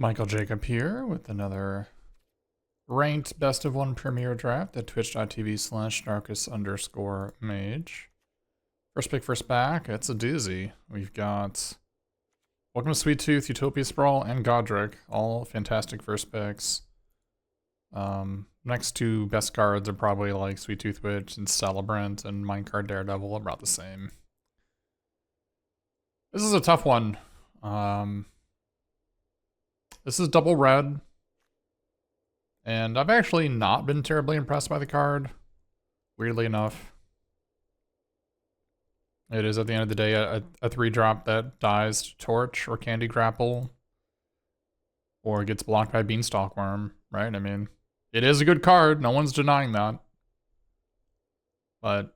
Michael Jacob here with another ranked best of one premiere draft at twitch.tv/darkest_mage. First pick, first back. It's a doozy. We've got Welcome to Sweet Tooth, Utopia Sprawl, and Godric. All fantastic first picks. Next two best cards are probably like Sweet Tooth Witch and Celebrant, and Minecart Daredevil, about the same. This is a tough one. This is double red, and I've actually not been terribly impressed by the card, weirdly enough. It is, at the end of the day, a 3-drop that dies to Torch or Candy Grapple, or gets blocked by Beanstalk Worm, right? I mean, it is a good card, no one's denying that. But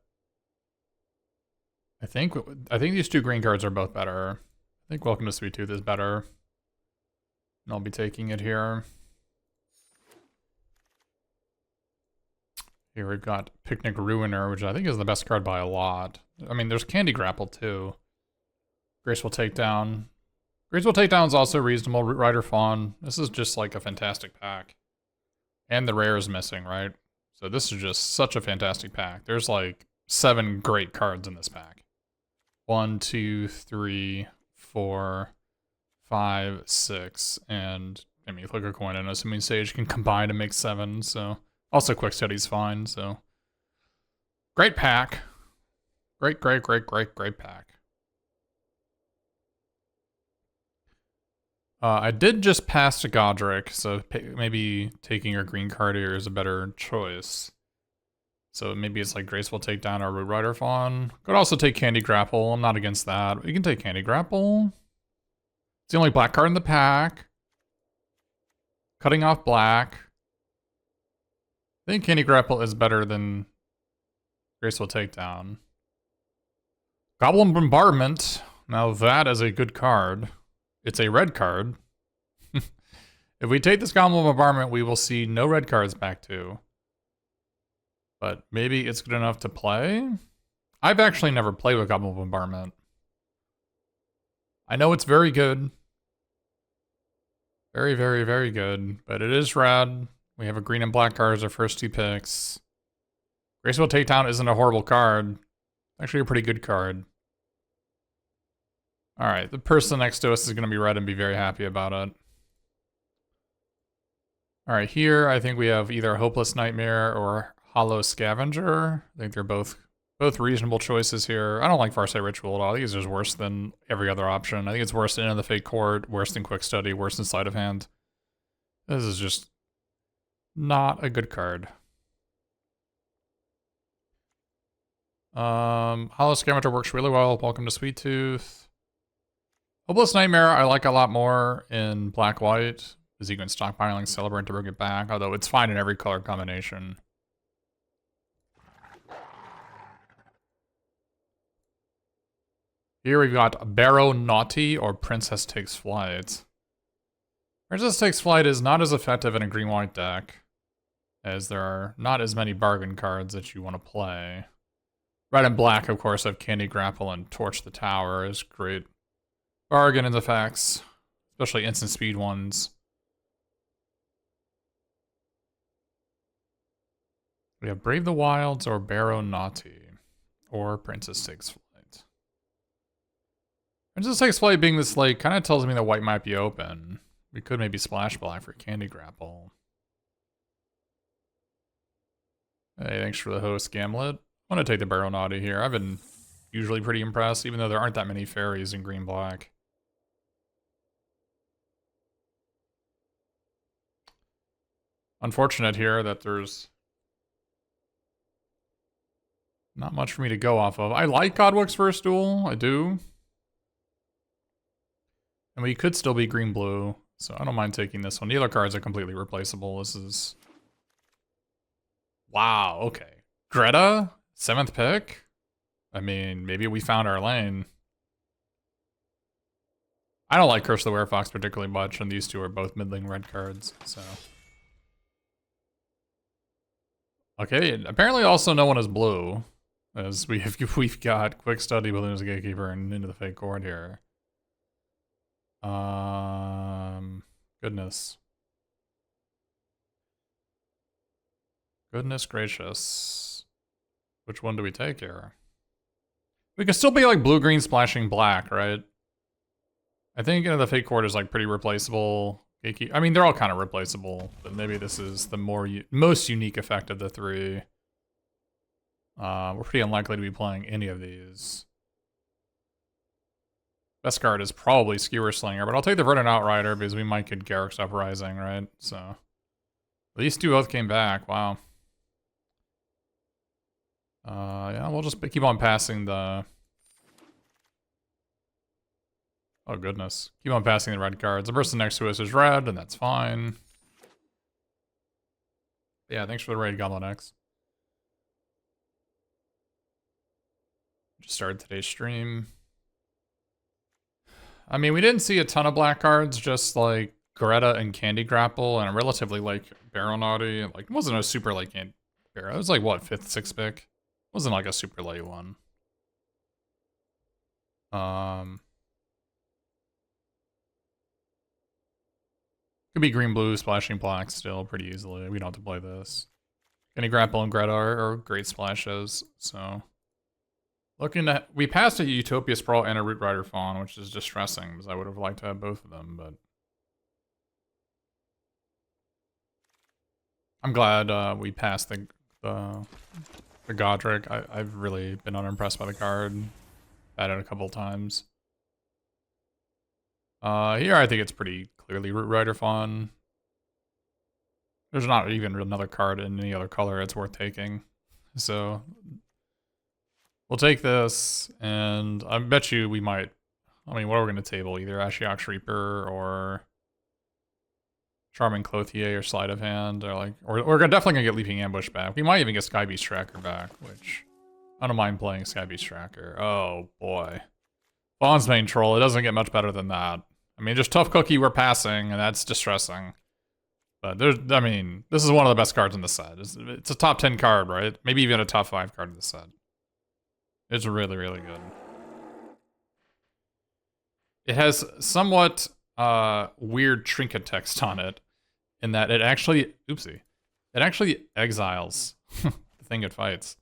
I think these two green cards are both better. I think Welcome to Sweet Tooth is better. And I'll be taking it here. Here we've got Picnic Ruiner, which I think is the best card by a lot. I mean, there's Candy Grapple too. Graceful Takedown. Graceful Takedown is also reasonable. Root Rider Fawn. This is just like a fantastic pack. And the rare is missing, right? So this is just such a fantastic pack. There's like 7 great cards in this pack. 1, 2, 3, 4, 5, 6, and I mean, flick a coin, and assuming Sage can combine to make 7, so also Quick Study's fine, so great pack. Great pack. I did just pass to Godric, so maybe taking your green card here is a better choice. So maybe it's like Graceful Takedown or Root Rider Fawn. Could also take Candy Grapple. I'm not against that. You can take Candy Grapple. It's the only black card in the pack. Cutting off black. I think Candy Grapple is better than Graceful Takedown. Goblin Bombardment. Now that is a good card. It's a red card. If we take this Goblin Bombardment, we will see no red cards back to. But maybe it's good enough to play? I've actually never played with Goblin Bombardment. I know it's very good. Very good. But it is red. We have a green and black card as our first 2 picks. Graceful Takedown isn't a horrible card. Actually a pretty good card. Alright, the person next to us is going to be red and be very happy about it. Alright, here I think we have either Hopeless Nightmare or Hollow Scavenger. I think they're both reasonable choices here. I don't like Farsight Ritual at all. I think it's just worse than every other option. I think it's worse than Into the Fake Court, worse than Quick Study, worse than Sleight of Hand. This is just not a good card. Hollow Scavenger works really well. Welcome to Sweet Tooth. Hopeless Nightmare I like a lot more in black-white, because you can stockpiling Celebrant to bring it back, although it's fine in every color combination. Here we've got Barrow Naughty or Princess Takes Flight. Princess Takes Flight is not as effective in a green-white deck, as there are not as many bargain cards that you want to play. Red and black, of course, have Candy Grapple and Torch the Tower as great bargain in effects, especially instant speed ones. We have Brave the Wilds or Barrow Naughty, or Princess Takes Flight. Princess Takes Flight being this late kind of tells me that white might be open. We could maybe splash black for Candy Grapple. Hey, thanks for the host, Gamlet. I'm going to take the Barrow Naughty here. I've been usually pretty impressed, even though there aren't that many fairies in green-black. Unfortunate here that there's not much for me to go off of. I like Godwick's first duel, I do. And we could still be green-blue, so I don't mind taking this one. The other cards are completely replaceable. This is... Wow, okay. Greta? 7th pick? I mean, maybe we found our lane. I don't like Curse the Werefox particularly much, and these two are both middling red cards, so... Okay, apparently also no one is blue, as we've got Quick Study, Balloon's Gatekeeper, and Into the Fake Court here. Gonna Goodness. Goodness gracious. Which one do we take here? We could still be like blue-green splashing black, right? I think the Fate Court is like pretty replaceable. I mean, they're all kind of replaceable, but maybe this is the most unique effect of the three. We're pretty unlikely to be playing any of these. Best card is probably Skewer Slinger, but I'll take the Verdant Outrider because we might get Garruk's Uprising, right? So these two both came back. Wow. Yeah, we'll just keep on passing the... Oh, goodness. Keep on passing the red cards. The person next to us is red, and that's fine. Yeah, thanks for the raid, Goblin X. Just started today's stream. I mean, we didn't see a ton of black cards, just like Greta and Candy Grapple, and a relatively like Barrel Naughty. Like, it wasn't a super like Barrel. It was like, what, 5th, 6th pick? It wasn't like a super late one. Could be green, blue, splashing black still pretty easily. We don't have to play this. Candy Grapple and Greta are great splashes, so. Looking at, we passed a Utopia Sprawl and a Root Rider Fawn, which is distressing because I would have liked to have both of them, but. I'm glad we passed the Godric. I've really been unimpressed by the card. Had it a couple times. Here I think it's pretty clearly Root Rider Fawn. There's not even another card in any other color it's worth taking. So we'll take this, and I bet you we might, I mean, what are we going to table? Either Ashiok's Reaper or Charming Clothier or Sleight of Hand, or like, or we're definitely going to get Leaping Ambush back. We might even get Sky Beast Tracker back, which I don't mind playing Sky Beast Tracker. Oh boy. Faunsbane Troll, it doesn't get much better than that. I mean, just Tough Cookie we're passing, and that's distressing. But there's, I mean, this is one of the best cards in the set. It's a top 10 card, right? Maybe even a top 5 card in the set. It's really, really good. It has somewhat weird trinket text on it, in that it actually, oopsie, it actually exiles the thing it fights.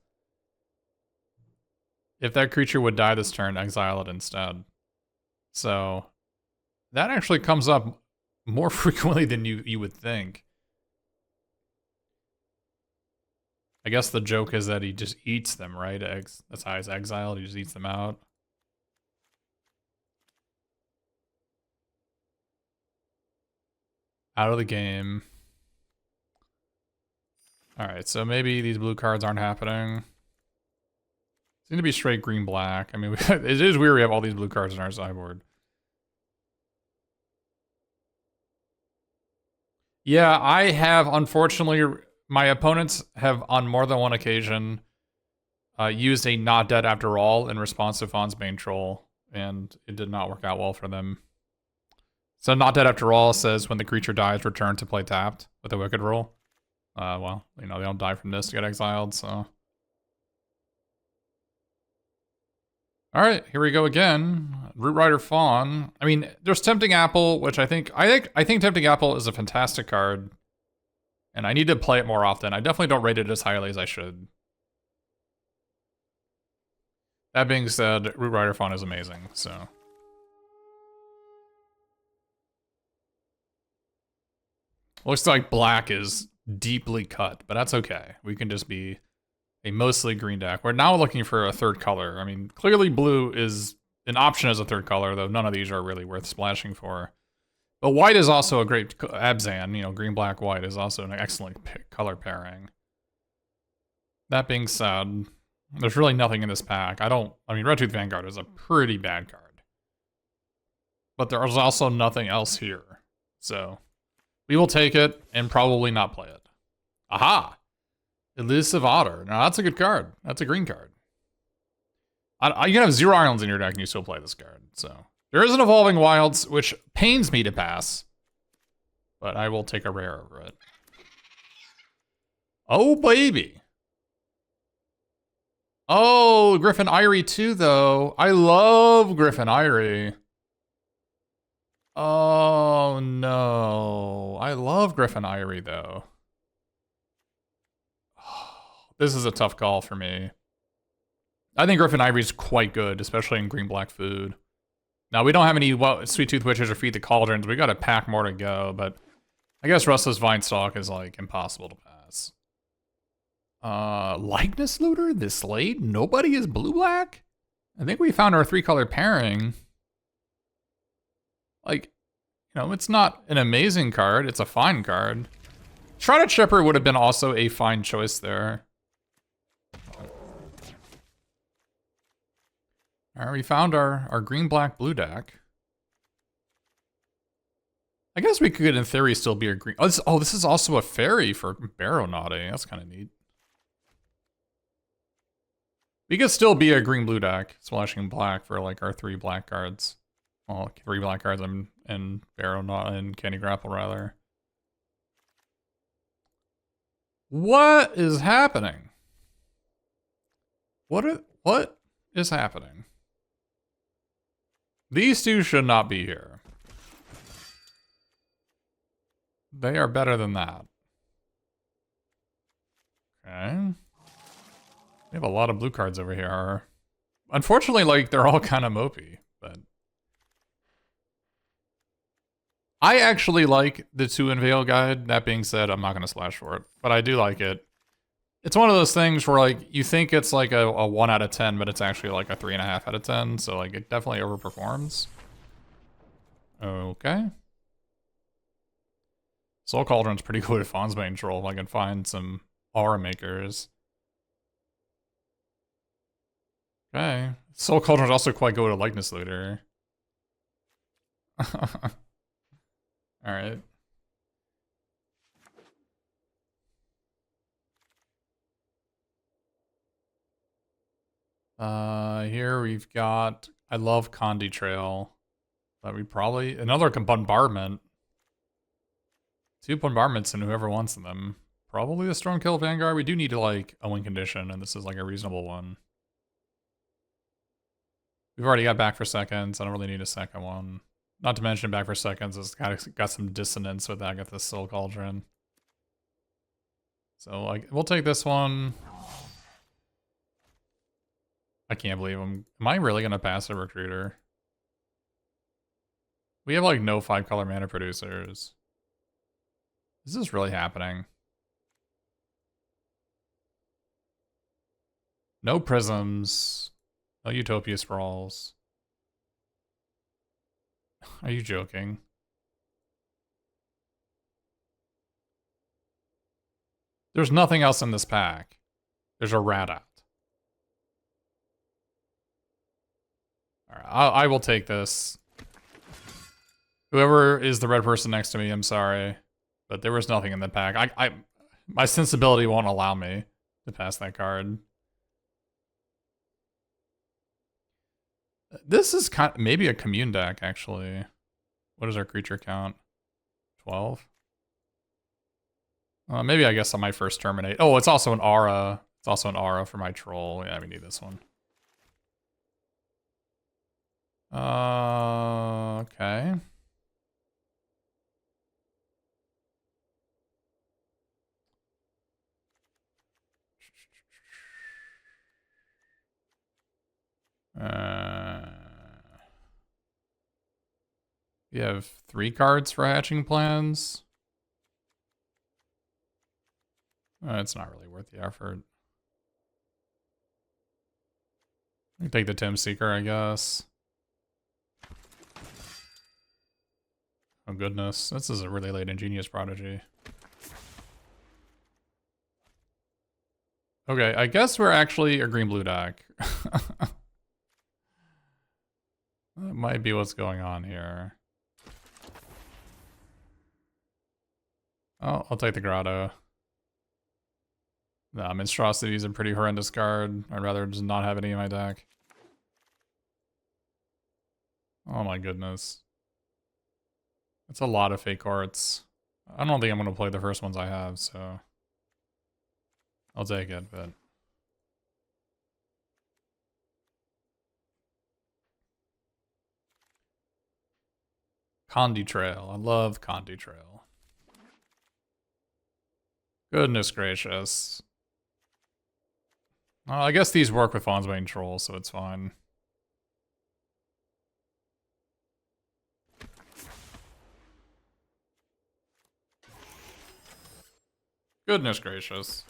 If that creature would die this turn, exile it instead. So that actually comes up more frequently than you would think. I guess the joke is that he just eats them, right? That's how he's exiled, he just eats them out. Out of the game. Alright, so maybe these blue cards aren't happening. Seem to be straight green-black. I mean, it is weird we have all these blue cards in our sideboard. Yeah, I have, unfortunately, my opponents have on more than one occasion used a Not Dead After All in response to Faunsbane Troll, and it did not work out well for them. So Not Dead After All says when the creature dies, return to play tapped with a Wicked roll. Well, you know, they don't die from this to get exiled, so. Alright, here we go again. Root Rider Fawn. I mean, there's Tempting Apple, which I think Tempting Apple is a fantastic card. And I need to play it more often. I definitely don't rate it as highly as I should. That being said, Root Rider Fawn is amazing, so. Looks like black is deeply cut, but that's okay. We can just be a mostly green deck. We're now looking for a third color. I mean, clearly blue is an option as a third color, though none of these are really worth splashing for. But white is also a great Abzan, you know, green, black, white is also an excellent color pairing. That being said, there's really nothing in this pack. I mean, Red Tooth Vanguard is a pretty bad card. But there's also nothing else here. So we will take it and probably not play it. Aha! Elusive Otter. Now that's a good card. That's a green card. You can have 0 islands in your deck and you still play this card, so. There is an Evolving Wilds, which pains me to pass. But I will take a rare over it. Oh, baby. Oh, Griffin Eyrie too, though. I love Griffin Eyrie. Oh, no. I love Griffin Eyrie, though. This is a tough call for me. I think Griffin Ivory's quite good, especially in green-black food. Now, we don't have any Sweet Tooth Witches or Feed the Cauldrons. We got a pack more to go, but I guess Restless Vinestalk is, like, impossible to pass. Likeness Looter this late? Nobody is blue-black? I think we found our 3-color pairing. Like, you know, it's not an amazing card. It's a fine card. Shrouded Shepherd would have been also a fine choice there. Alright, we found our green-black-blue deck. I guess we could, in theory, still be a green... Oh, this is also a fairy for Baronaughty. That's kind of neat. We could still be a green-blue deck, splashing black for, like, our 3 black cards. Well, 3 black cards and Baronaughty and Candy Grapple, rather. What is happening? What is happening? These two should not be here. They are better than that. Okay. We have a lot of blue cards over here. Unfortunately, like, they're all kind of mopey, but... I actually like the 2 Unveil guide. That being said, I'm not going to splash for it, but I do like it. It's one of those things where, like, you think it's like a 1 out of 10, but it's actually like a 3.5 out of 10, so, like, it definitely overperforms. Okay. Soul Cauldron's pretty good at Faunsbane Troll if I can find some aura makers. Okay. Soul Cauldron's also quite good at Likeness Looter. Alright. Here we've got... I love Condi Trail. But we probably... Another bombardment. 2 bombardments and whoever wants them. Probably the Stormkill Vanguard. We do need to, like, a win condition, and this is, like, a reasonable one. We've already got back for seconds. I don't really need a second one. Not to mention back for seconds, it's got some dissonance with Agatha's Soul Cauldron. So, like, we'll take this one. I can't believe am I really gonna pass a Recruiter? We have, like, no 5-color mana producers. Is this really happening? No Prisms. No Utopia Sprawls. Are you joking? There's nothing else in this pack. There's a Radat. Alright, I will take this. Whoever is the red person next to me, I'm sorry. But there was nothing in the pack. My sensibility won't allow me to pass that card. This is kind of, maybe a commune deck, actually. What is our creature count? 12? Maybe I guess I might first terminate. Oh, it's also an aura. It's also an aura for my troll. Yeah, we need this one. Okay. We have 3 cards for hatching plans. It's not really worth the effort. We take the Tim Seeker, I guess. Oh goodness, this is a really late Ingenious Prodigy. Okay, I guess we're actually a green-blue deck. That might be what's going on here. Oh, I'll take the Grotto. Nah, Monstrosity is a pretty horrendous card. I'd rather just not have any in my deck. Oh my goodness. That's a lot of fake cards. I don't think I'm going to play the first ones I have, so... I'll take it, but... Condi Trail. I love Condi Trail. Goodness gracious. I guess these work with Faunsbane Troll, so it's fine. Goodness gracious.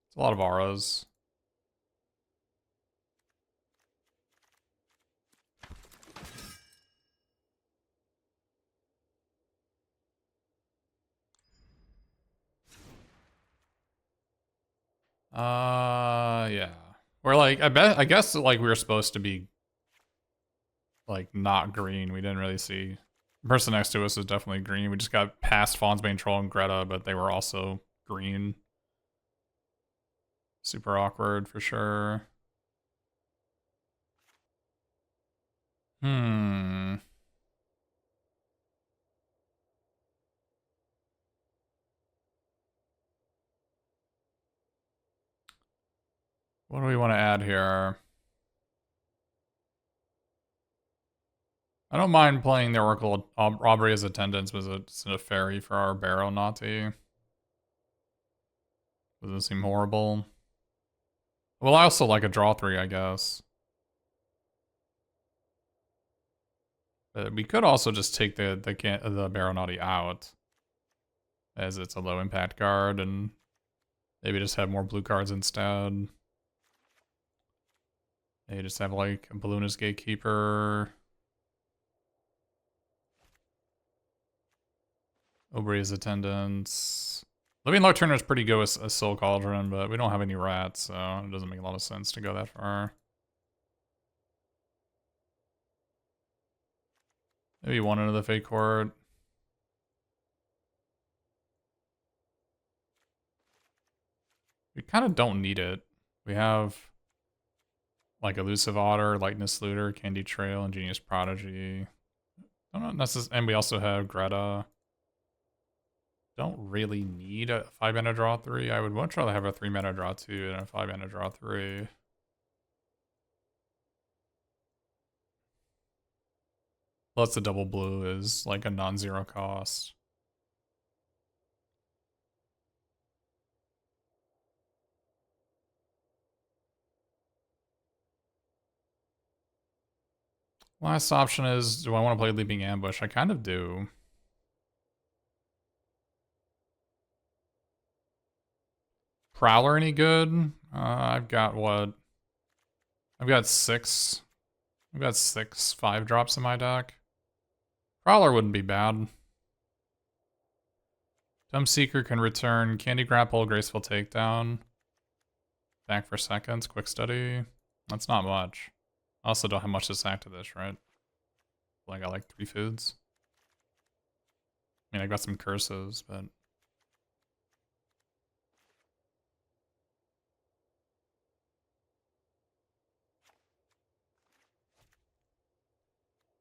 It's a lot of auras. Yeah. We're like, I guess like we were supposed to be like not green. We didn't really see. The person next to us is definitely green. We just got past Faunsbane Troll and Greta, but they were also green. Super awkward for sure. Hmm. What do we want to add here? I don't mind playing the Oracle Robbery as Attendants, but it's a fairy for our Barrow Naughty. Doesn't seem horrible. Well, I also like a draw 3, I guess. But we could also just take the Barrow Naughty out, as it's a low impact card, and maybe just have more blue cards instead. Maybe just have like a Balloonist Gatekeeper. Aubrey's Attendants. Living Nocturne is pretty good with a Soul Cauldron, but we don't have any rats, so it doesn't make a lot of sense to go that far. Maybe one into the Fate Court. We kind of don't need it. We have like Elusive Otter, Lightness Looter, Candy Trail, Ingenious Prodigy. Don't know necessarily, and we also have Greta. Don't really need a 5-mana draw 3. I would much rather have a 3-mana draw 2 and a 5-mana draw 3. Plus the double blue is like a non-zero cost. Last option is, do I want to play Leaping Ambush? I kind of do. Prowler any good? I've got what? I've got 6. I've got 6 5-drops in my deck. Prowler wouldn't be bad. Dumb Seeker can return Candy Grapple, Graceful Takedown. Back for seconds, Quick Study. That's not much. I also don't have much to sack to this, right? I got like 3 foods. I mean, I got some curses, but...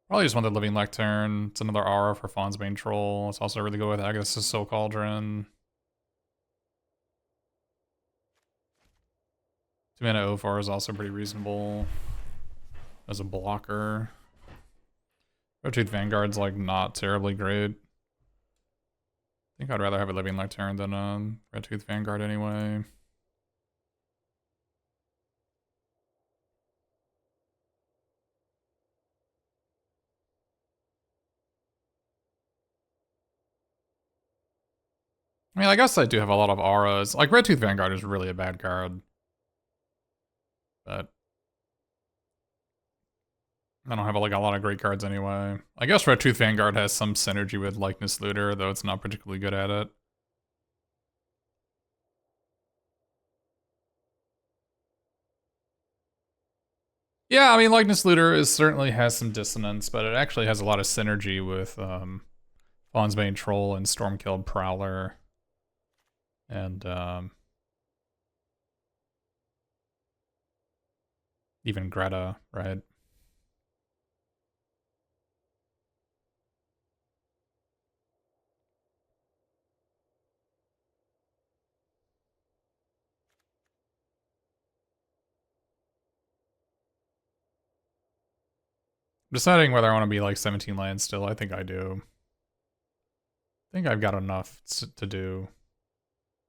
Probably just want the Living Lectern. It's another aura for Faunsbane Troll. It's also really good with Agatha's Soul Cauldron. 2-mana O4 is also pretty reasonable as a blocker. Red-Tooth Vanguard's like not terribly great. I think I'd rather have a Living Lectern than a Red-Tooth Vanguard anyway. I mean, I guess I do have a lot of auras. Like, Red Tooth Vanguard is really a bad card. But I don't have like a lot of great cards anyway. I guess Red Tooth Vanguard has some synergy with Likeness Looter, though it's not particularly good at it. Yeah, I mean, Likeness Looter certainly has some dissonance, but it actually has a lot of synergy with Faunsbane Troll and Stormkilled Prowler. And even Greta, right? Deciding whether I want to be like 17 lands still, I think I do. think I've got enough to do.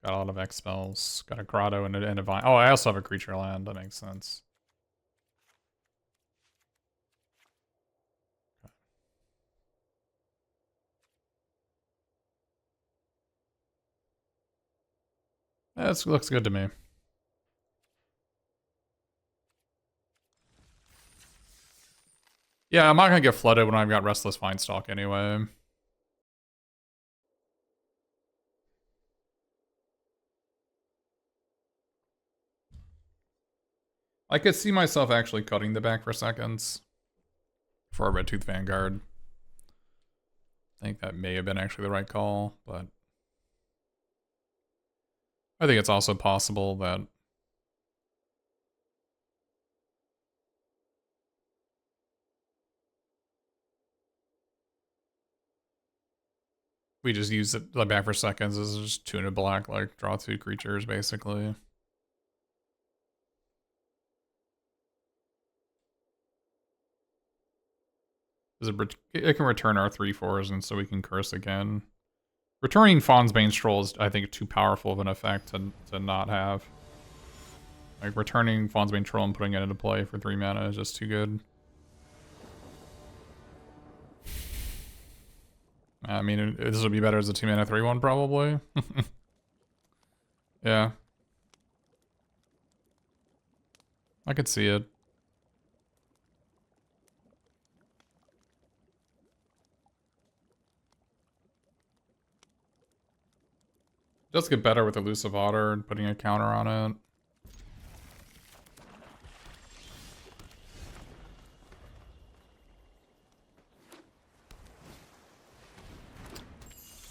Got a lot of X spells. Got a grotto and a vine. Oh, I also have a creature land. That makes sense. That looks good to me. Yeah, I'm not gonna get flooded when I've got Restless Vinestalk anyway. I could see myself actually cutting the back for seconds for a Red Tooth Vanguard. I think that may have been actually the right call, but I think it's also possible that we just use it the back for seconds as just tuna black, like draw 2 creatures basically. It can return our 3/4s, and so we can curse again. Returning Faunsbane Troll is, I think, too powerful of an effect to not have. Like, returning Faunsbane Troll and putting it into play for 3 mana is just too good. I mean, this would be better as a 2 mana 3/1, probably. Yeah. I could see it. It does get better with Elusive Otter and putting a counter on it.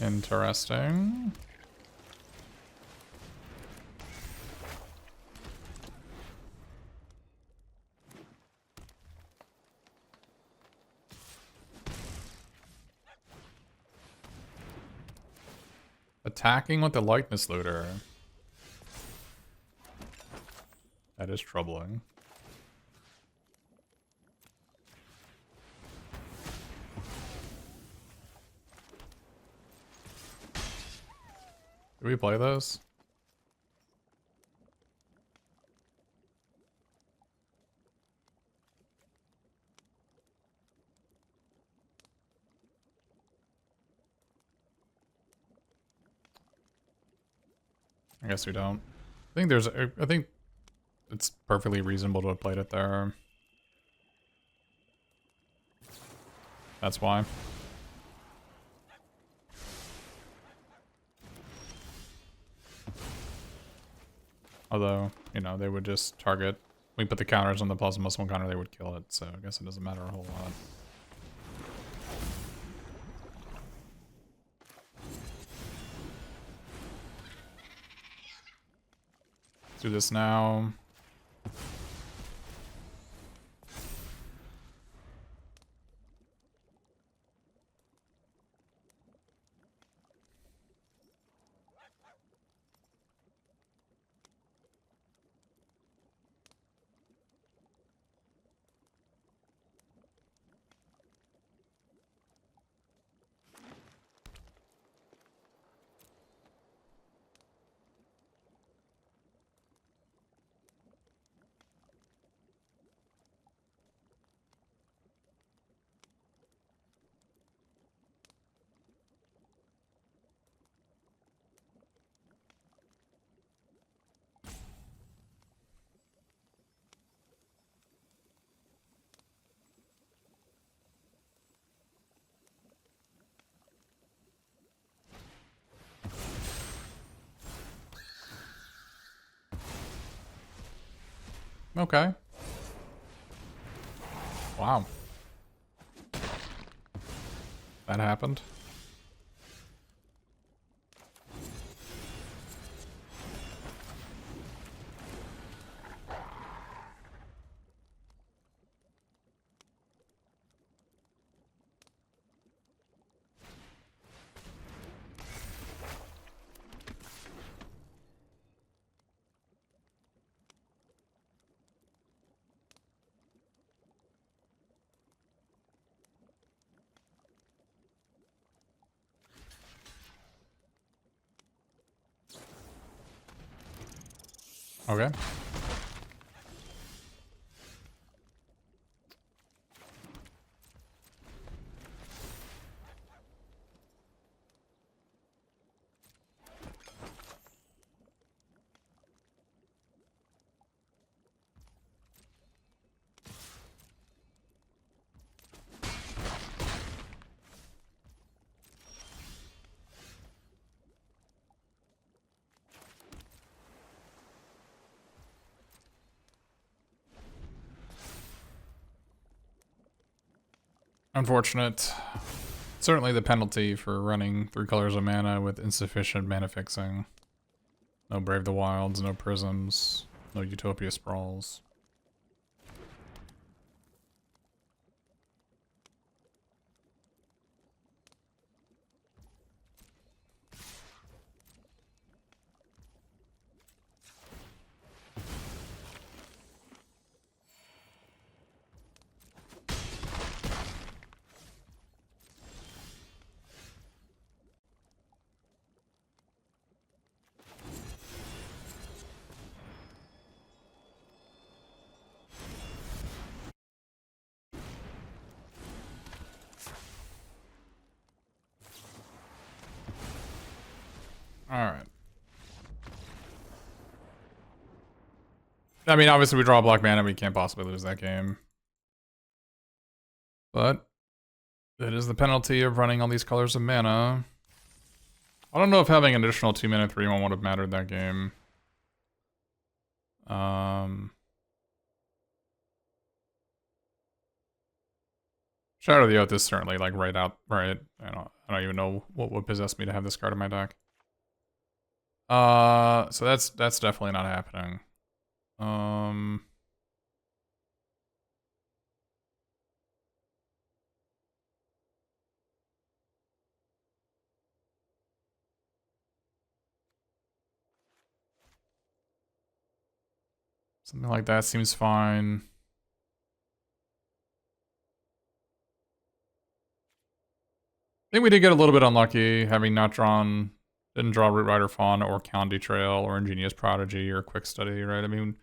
Interesting. Attacking with the Likeness Looter. That is troubling. Do we play this? I guess we don't. I think it's perfectly reasonable to have played it there. That's why. Although, you know, they would just target. We put the counters on the +1/+1 counter, they would kill it, so I guess it doesn't matter a whole lot. Let's do this now. Okay. Wow. That happened. Okay. Unfortunate. Certainly the penalty for running 3 colors of mana with insufficient mana fixing. No Brave the Wilds, no Prisms, no Utopia Sprawls. Alright. I mean, obviously we draw black mana, we can't possibly lose that game. But it is the penalty of running all these colors of mana. I don't know if having an additional 2 mana 3/1 would have mattered that game. Shadow of the Oath is certainly like right out, right? I don't even know what would possess me to have this card in my deck. So that's definitely not happening. Something like that seems fine. I think we did get a little bit unlucky, having not drawn, didn't draw Root Rider Fawn or County Trail or Ingenious Prodigy or Quick Study, right? I mean,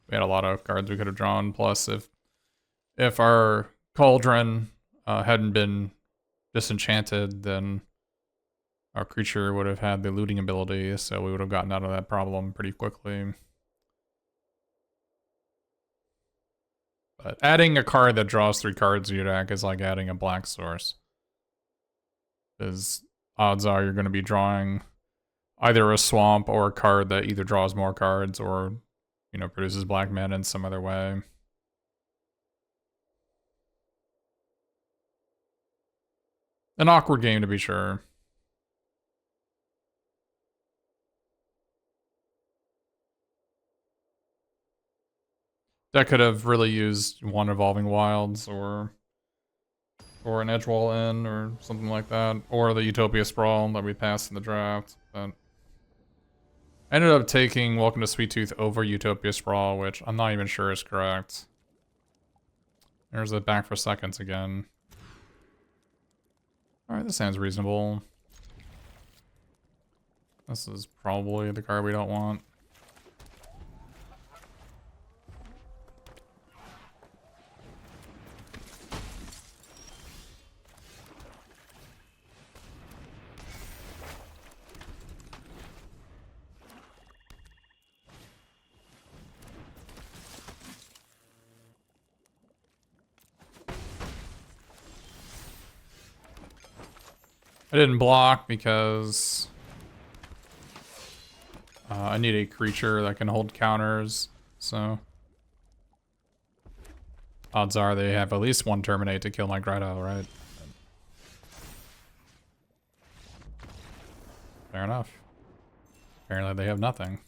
we had a lot of cards we could have drawn. Plus, if our Cauldron hadn't been disenchanted, then our creature would have had the looting ability, so we would have gotten out of that problem pretty quickly. But adding a card that draws 3 cards to your deck is like adding a black source. Because odds are you're going to be drawing either a swamp or a card that either draws more cards or, you know, produces black mana in some other way. An awkward game, to be sure. That could have really used 1 Evolving Wilds or an Edgewall Inn or something like that. Or the Utopia Sprawl that we passed in the draft. But I ended up taking Welcome to Sweet Tooth over Utopia Sprawl, which I'm not even sure is correct. There's the back for seconds again. Alright, this sounds reasonable. This is probably the card we don't want. I didn't block because I need a creature that can hold counters, so odds are they have at least 1 Terminate to kill my Grotto, right? Fair enough. Apparently they have nothing.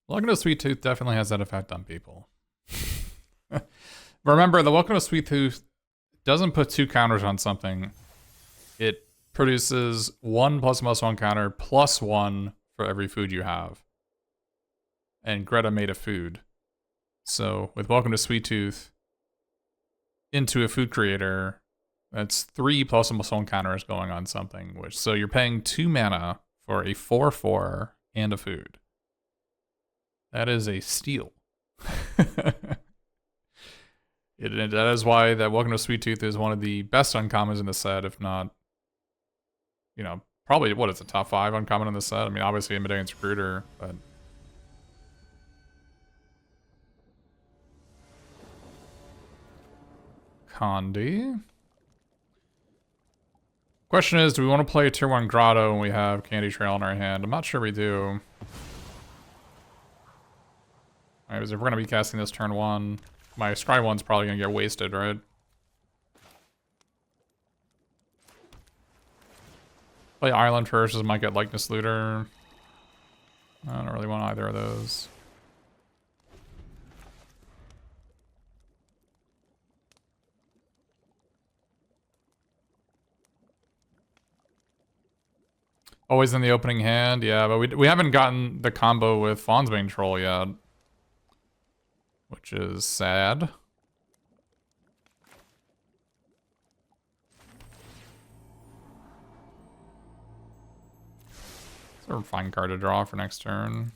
Welcome to Sweet Tooth definitely has that effect on people. Remember, the Welcome to Sweet Tooth doesn't put 2 counters on something. It produces 1+1/+1 counter +1 for every food you have. And Greta made a food. So with Welcome to Sweet Tooth into a food creator, that's 3 +1/+1 counters going on something. So you're paying 2 mana for a 4/4 and a food. That is a steal. That is why that Welcome to Sweet Tooth is one of the best uncommons in the set, if not, you know, probably, what is it, top 5 uncommon in the set? I mean, obviously a Medaeon's Recruiter, but... Condi. Question is, do we want to play a tier 1 Grotto when we have Candy Trail in our hand? I'm not sure we do. Alright, if we're going to be casting this turn 1, my Scry 1's probably going to get wasted, right? Play Island first, as might get Likeness Looter. I don't really want either of those. Always in the opening hand, yeah, but we haven't gotten the combo with Faunsbane Troll yet. Which is sad. Sort of fine card to draw for next turn.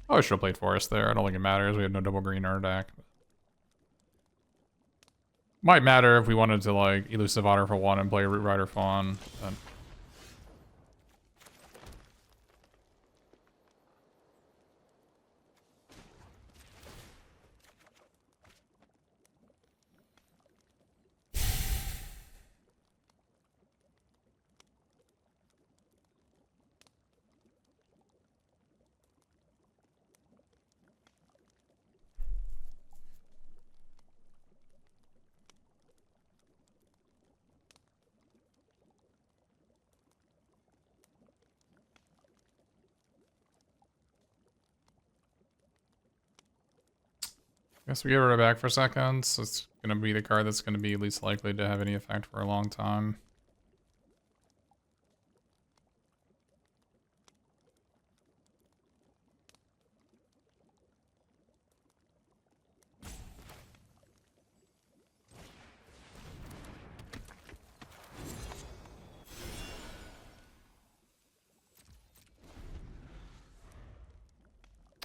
Oh, I should have played Forest there. I don't think it matters. We have no double green in our deck. Might matter if we wanted to, like, Elusive Otter for 1 and play Root Rider Fawn. But... guess we give her back for seconds. It's gonna be the card that's gonna be least likely to have any effect for a long time.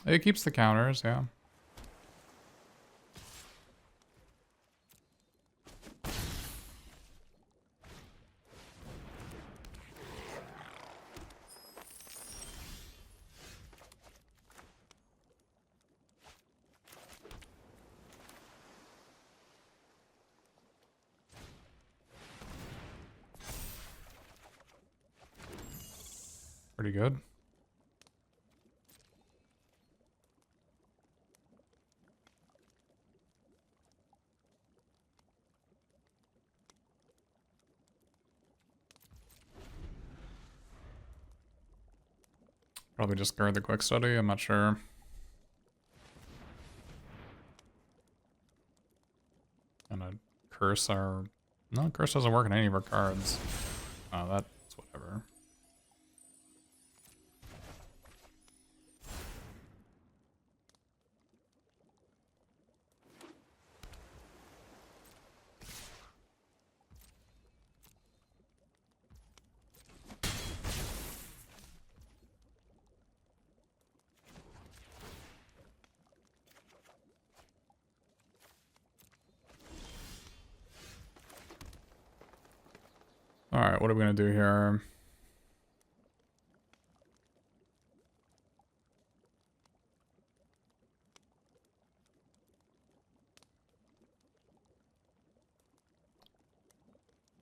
It keeps the counters, yeah. Pretty good. Probably just guard the quick study, I'm not sure. And a curse our... No, curse doesn't work in any of our cards. Oh, that's whatever. Alright, what are we gonna do here?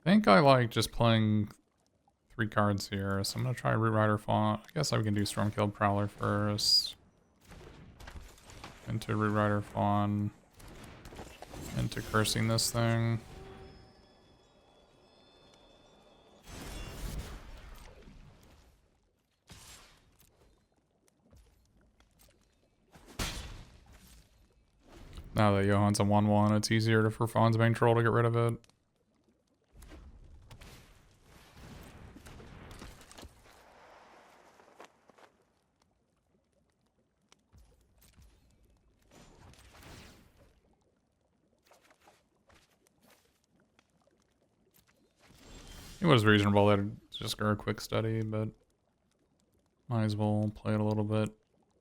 I think I like just playing 3 cards here, so I'm gonna try Root Rider Fawn. I guess I can do Stormkilled Prowler first. Into Root Rider Fawn. Into cursing this thing. Now that Johan's a 1-1, it's easier for Faunsbane Troll to get rid of it. It was reasonable that just go a quick study, but might as well play it a little bit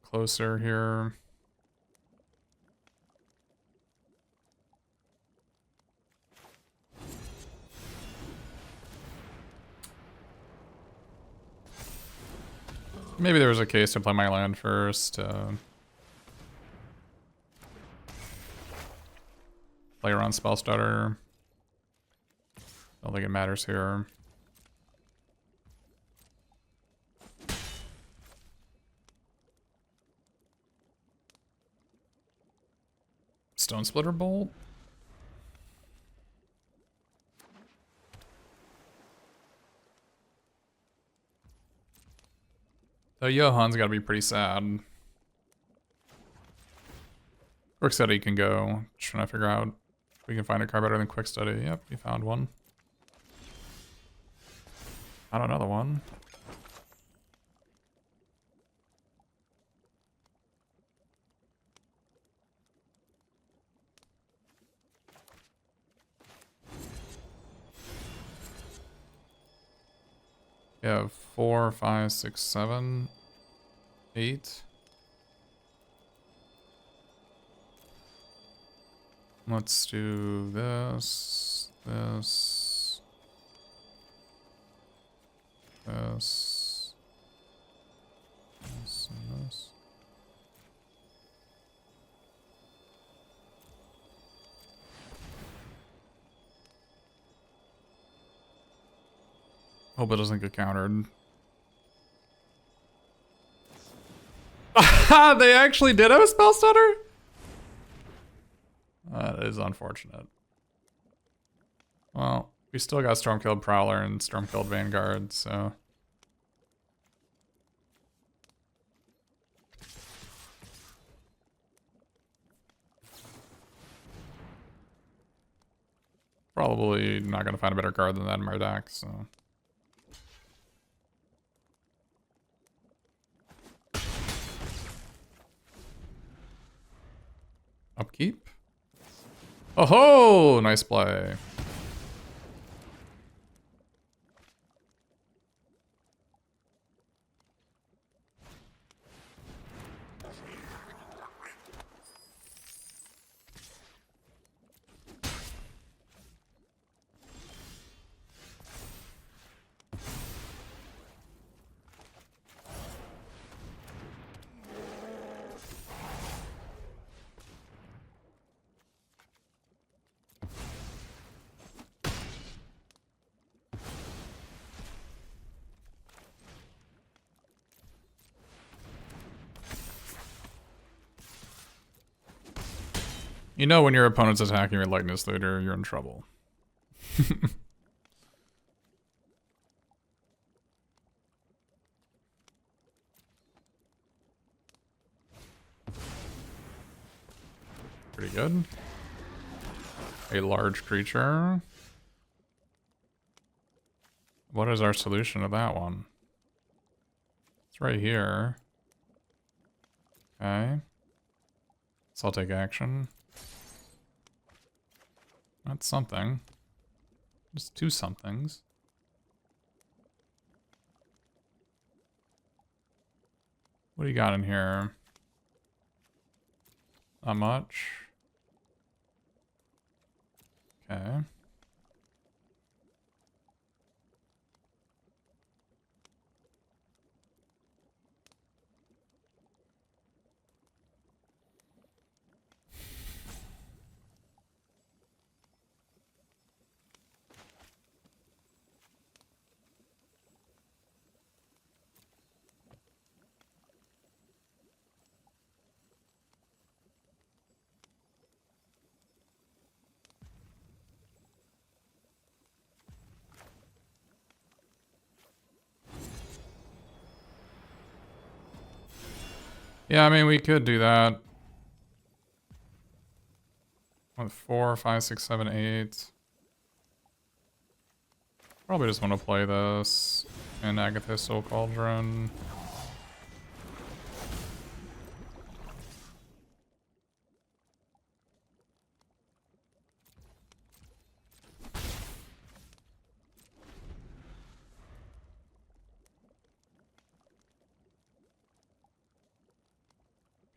closer here. Maybe there was a case to play my land first. Play around spell stutter. Don't think it matters here. Stone Splitter Bolt. So Johan's gotta be pretty sad. Quick study can go. Just trying to figure out if we can find a card better than quick study. Yep, we found one. Found another one. We have 4, 5, 6, 7, 8. Let's do this, this, this, this, and this. Hope it doesn't get countered. They actually did have a spell stutter? That is unfortunate. Well, we still got Stormkilled Prowler and Stormkilled Vanguard, so... Probably not gonna find a better card than that in my deck, so... Upkeep? Oh ho! Nice play. You know when your opponent's attacking with Likeness Looter, you're in trouble. Pretty good. A large creature. What is our solution to that one? It's right here. Okay. So I'll take action. That's something. Just two somethings. What do you got in here? Not much. Okay. Yeah, I mean, we could do that. With 4, 5, 6, 7, 8. Probably just want to play this in Agatha Soul Cauldron.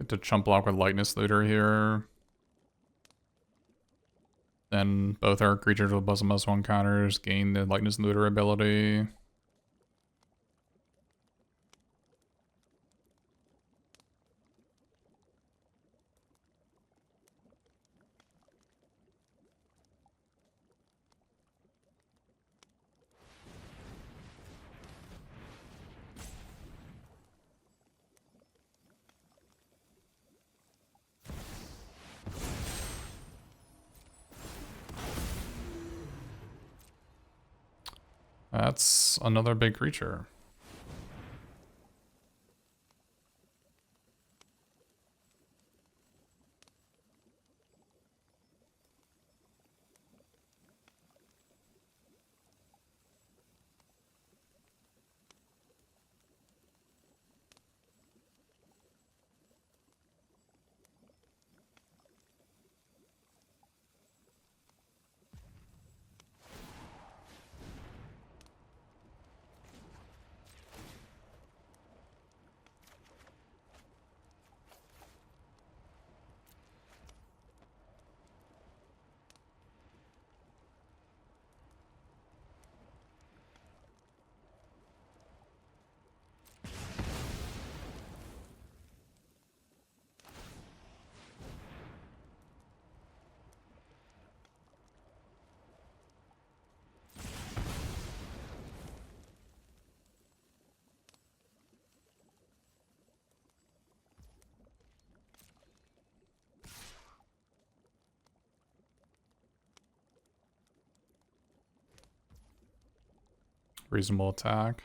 Good to chump block with Lightness Looter here. Then both our creatures with +1/+1 counters gain the Lightness Looter ability. That's another big creature. Reasonable attack.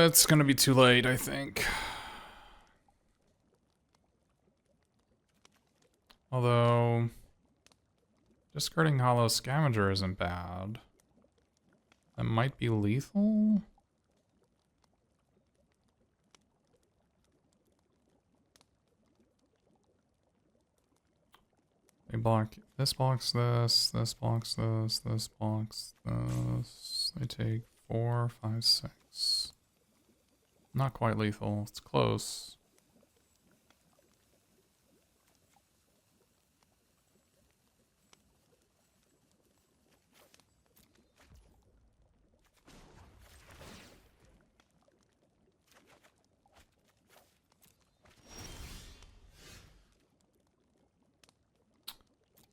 It's gonna be too late, I think. Although, discarding Hollow Scavenger isn't bad. That might be lethal? They block, this blocks this, this blocks this, this blocks this. They take 4, 5, 6. Not quite lethal, it's close.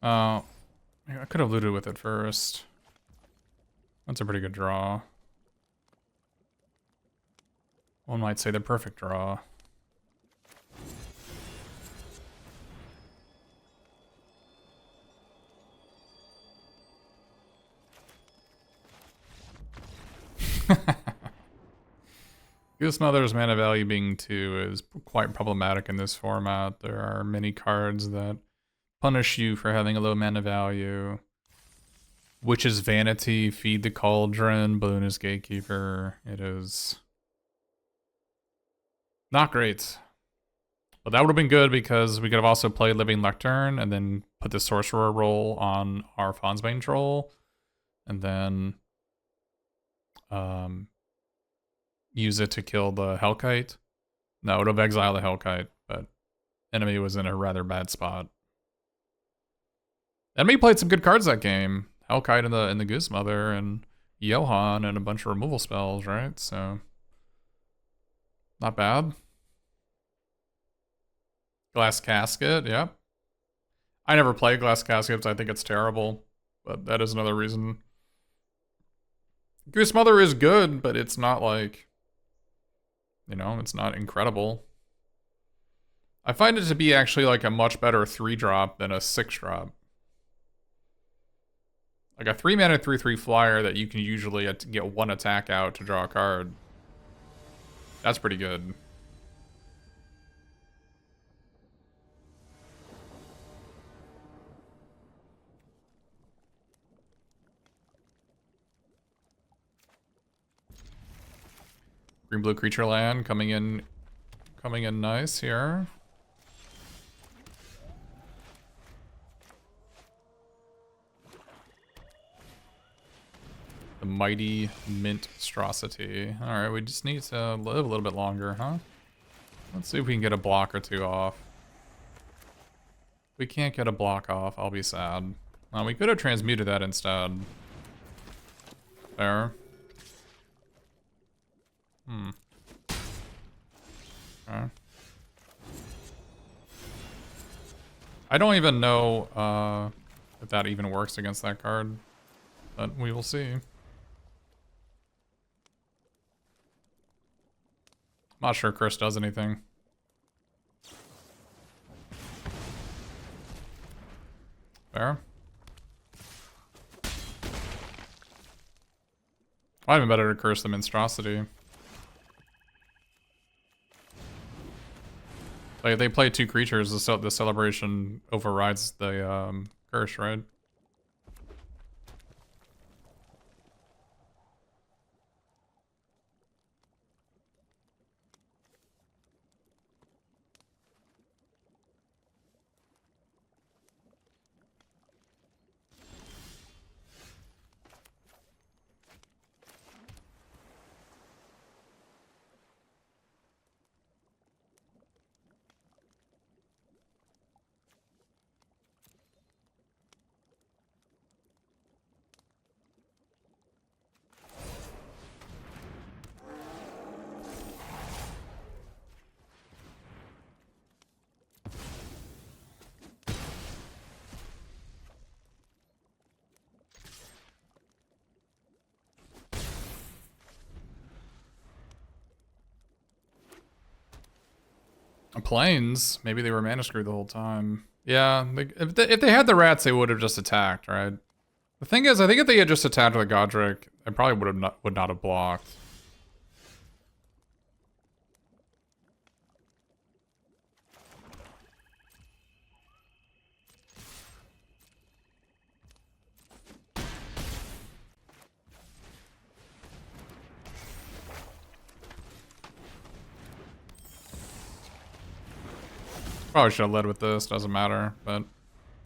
I could have looted with it first. That's a pretty good draw. One might say the perfect draw. Goose Mother's mana value being 2 is quite problematic in this format. There are many cards that punish you for having a low mana value. Witch's Vanity, Feed the Cauldron, Balloonist Gatekeeper. It is not great. But that would have been good because we could have also played Living Lectern and then put the Sorcerer roll on our Faunsbane Troll. And then use it to kill the Hellkite. No, it would have exiled the Hellkite, but enemy was in a rather bad spot. Enemy played some good cards that game. Hellkite in the Goose Mother and Johan and a bunch of removal spells, right? So not bad. Glass Casket, yep. I never play Glass Casket because I think it's terrible, but that is another reason. Goose Mother is good, but it's not like, you know, it's not incredible. I find it to be actually like a much better 3-drop than a 6-drop. Like a 3-mana 3/3 flyer that you can usually get 1 attack out to draw a card. That's pretty good. Green blue creature land coming in nice here. The mighty Minstrosity. Alright, we just need to live a little bit longer, huh? Let's see if we can get a block or two off. If we can't get a block off, I'll be sad. We could have transmuted that instead. There. Okay. I don't even know if that even works against that card, but we will see. I'm not sure Chris does anything. Fair. Might have been better to curse the Monstrosity. Like, they play 2 creatures, the celebration overrides the curse, right? Planes, maybe they were mana screwed the whole time. Yeah, if they had the rats, they would have just attacked, right? The thing is, I think if they had just attacked with Godric, I probably would not have blocked. Probably should have led with this, doesn't matter, but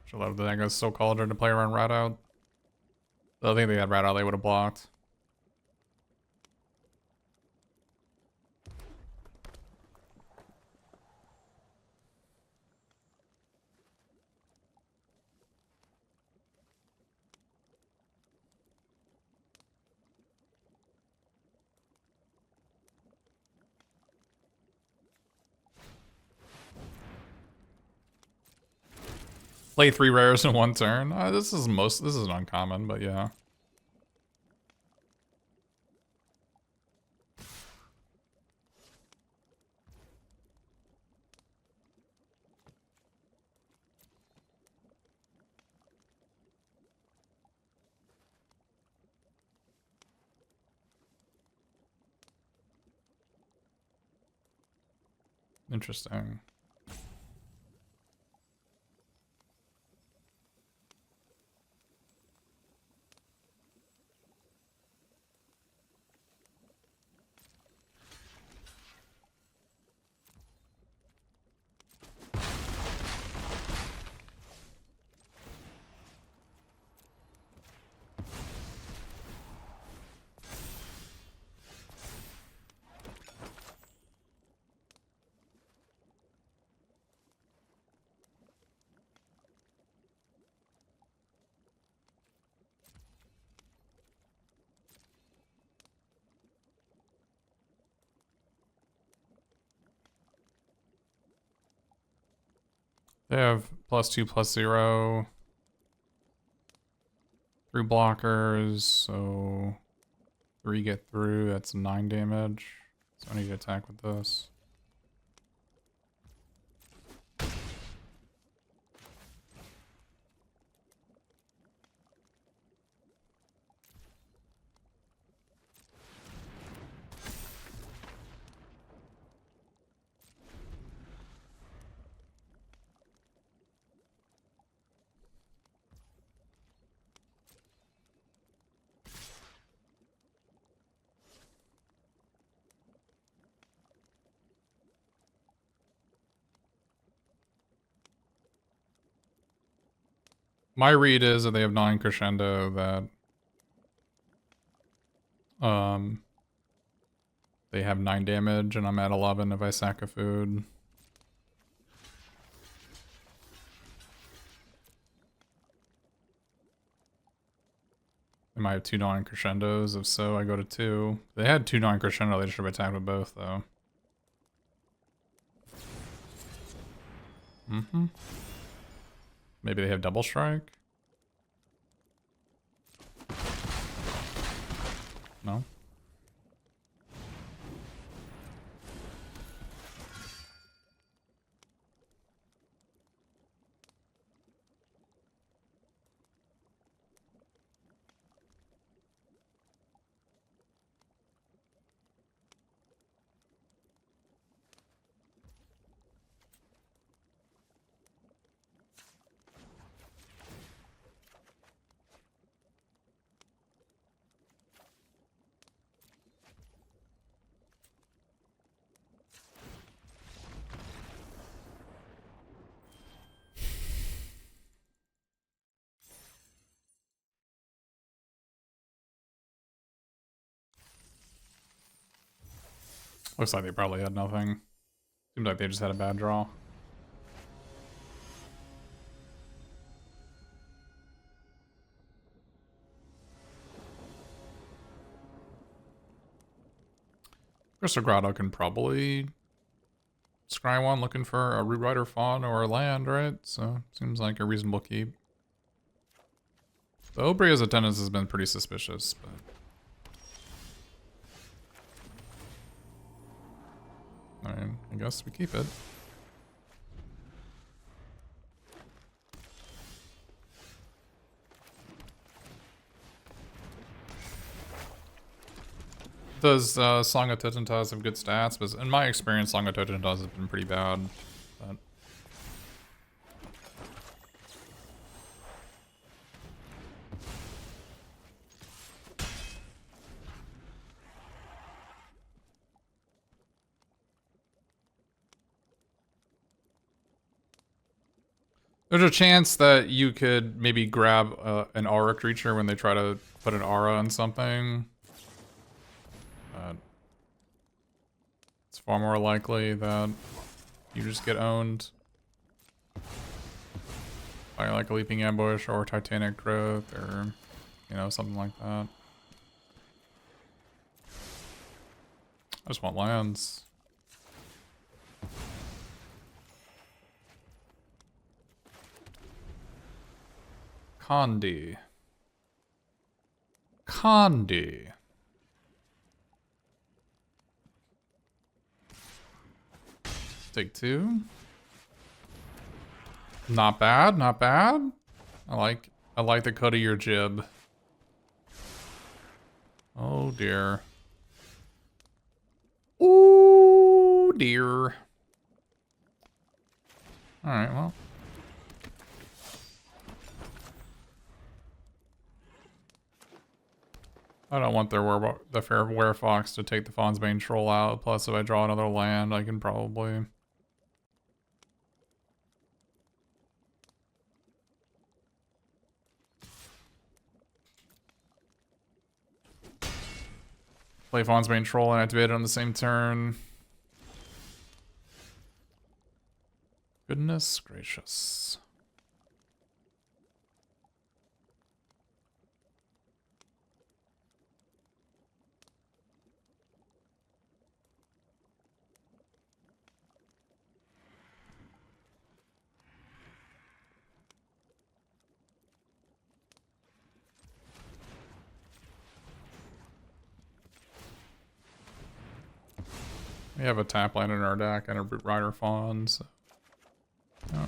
should have led with the thing. It's so Cauldron to play around Rat Out. I think they had Rat Out, they would have blocked. Play 3 rares in 1 turn. This is uncommon, but yeah. Interesting. They have +2/+0. 3 blockers, so 3 get through, that's 9 damage. So I need to attack with this. My read is that they have 9 crescendo, that they have 9 damage, and I'm at 11 if I sack a food. They might have 2 9 crescendos. If so, I go to 2. If they had 2 9 crescendo, they should have attacked with both, though. Maybe they have double strike? No? Looks like they probably had nothing. Seems like they just had a bad draw. Crystal Grotto can probably scry one looking for a Root Rider Fawn or a land, right? So, seems like a reasonable keep. The Obria's attendance has been pretty suspicious, but... I mean, I guess we keep it. Does Song of Totentas have good stats? But in my experience, Song of Totentas has been pretty bad. But... There's a chance that you could maybe grab an aura creature when they try to put an aura on something. It's far more likely that you just get owned by like a Leaping Ambush or Titanic Growth or, you know, something like that. I just want lands. Condi. Condi. Take 2. Not bad, not bad. I like the cut of your jib. Oh dear. Ooh dear. Alright, well. I don't want the Fair Werefox to take the Faunsbane Troll out. Plus, if I draw another land, I can probably... play Faunsbane Troll and activate it on the same turn. Goodness gracious. We have a tap land in our deck and a Root Rider Fawn, so... Yeah.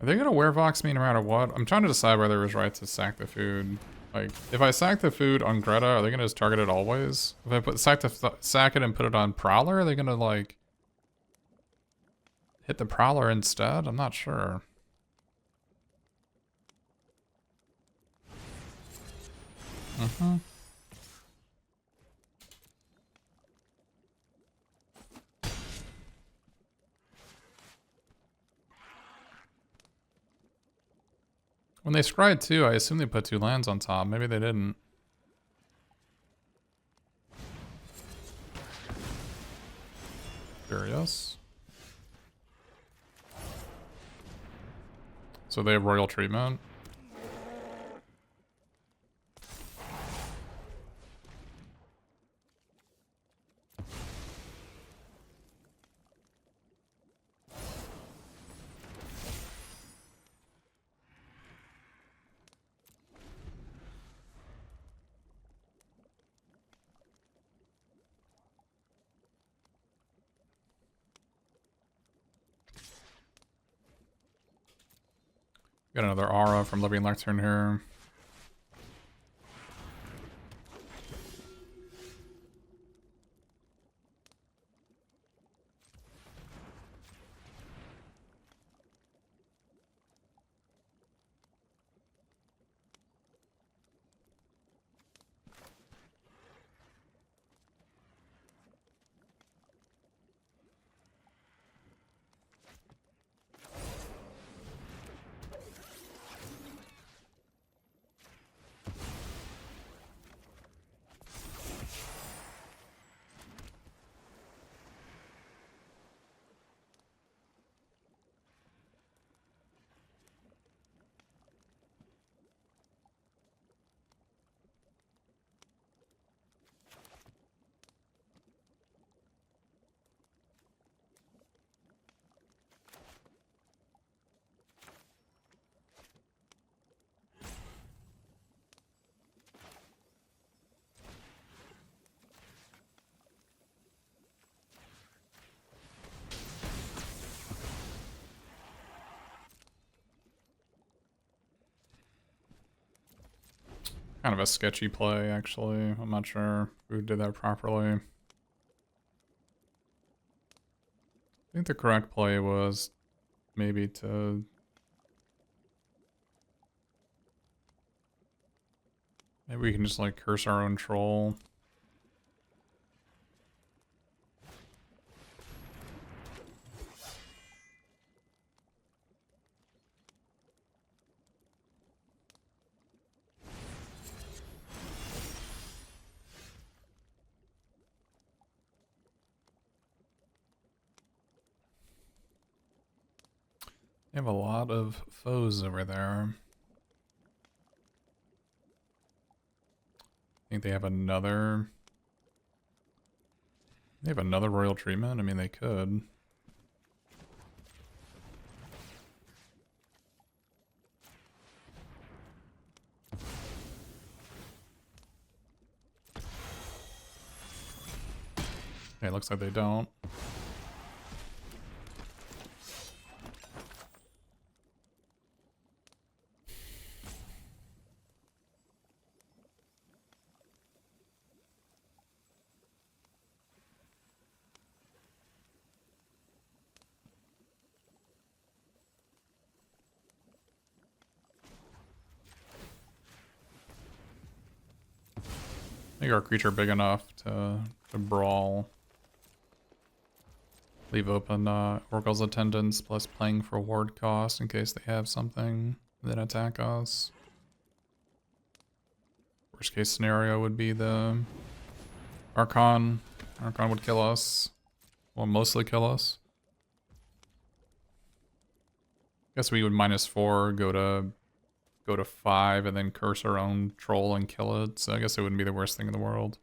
Are they gonna wear Vox me no matter what? I'm trying to decide whether it was right to sack the food. Like, if I sack the food on Greta, are they gonna just target it always? If I sack it and put it on Prowler, are they gonna like hit the Prowler instead? I'm not sure. Mm-hmm. When they scryed too, I assume they put 2 lands on top. Maybe they didn't. Curious. So they have royal treatment. Got another aura from Living Lectern here. Kind of a sketchy play, actually. I'm not sure who did that properly. I think the correct play was maybe to... Maybe we can just like curse our own troll. They have a lot of foes over there. I think they have another... They have another royal treatment? I mean, they could. Okay, looks like they don't. Make our creature big enough to brawl. Leave open Oracle's Attendants plus playing for ward cost in case they have something that attack us. Worst case scenario would be the Archon. Archon would kill us. Well, mostly kill us. Guess we would -4, go to 5, and then curse our own troll and kill it. So I guess it wouldn't be the worst thing in the world.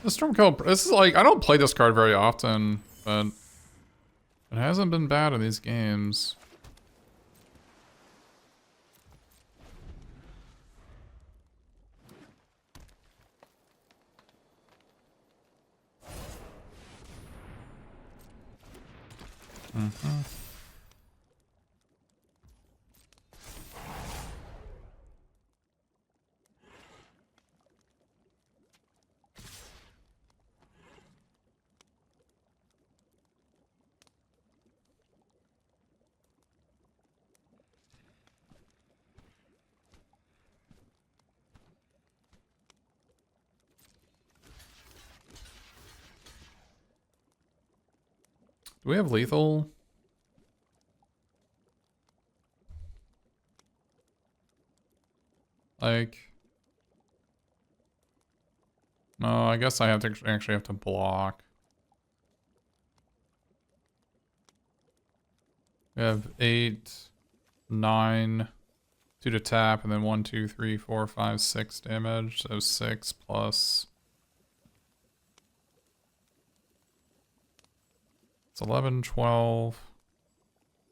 The Stormkill, this is like, I don't play this card very often, but it hasn't been bad in these games. Mm-hmm. Do we have lethal? Like, no, I guess I have to actually have to block. We have 8, 9, 2 to tap, and then 1, 2, 3, 4, 5, 6 damage. So 6 plus. It's 11, 12.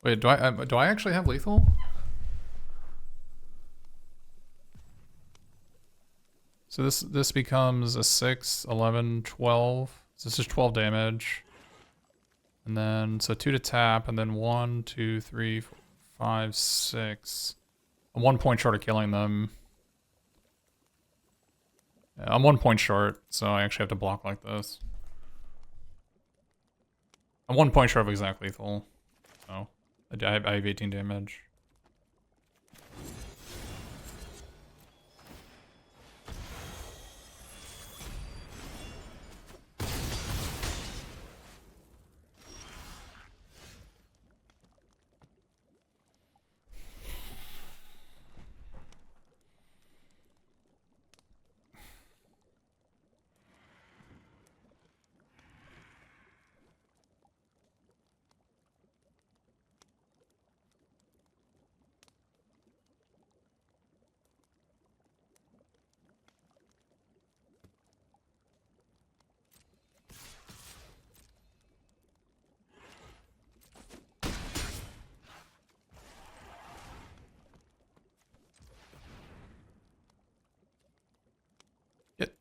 Wait, do I actually have lethal? So this becomes a 6, 11, 12. So this is 12 damage. And then, so 2 to tap, and then 1, 2, 3, 4, 5, 6. I'm 1 point short of killing them. Yeah, I'm 1 point short, so I actually have to block like this. I'm 1 point short of exact lethal. So I have 18 damage.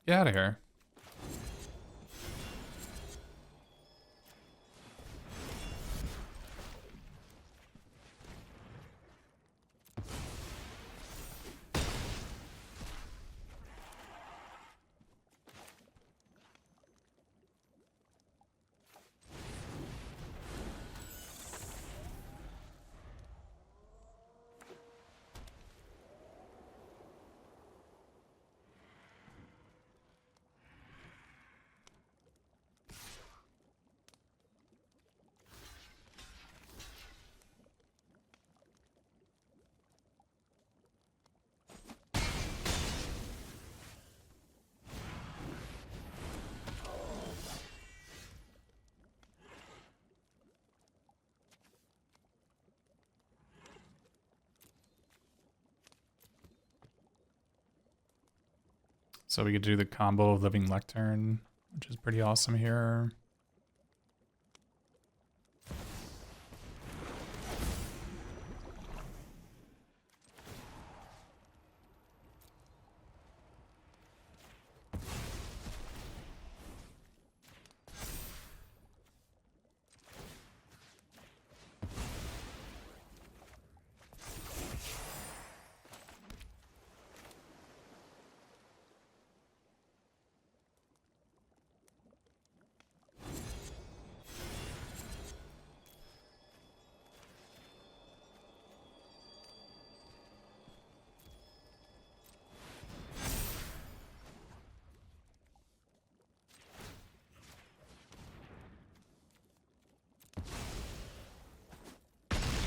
Get out of here. So we could do the combo of Living Lectern, which is pretty awesome here.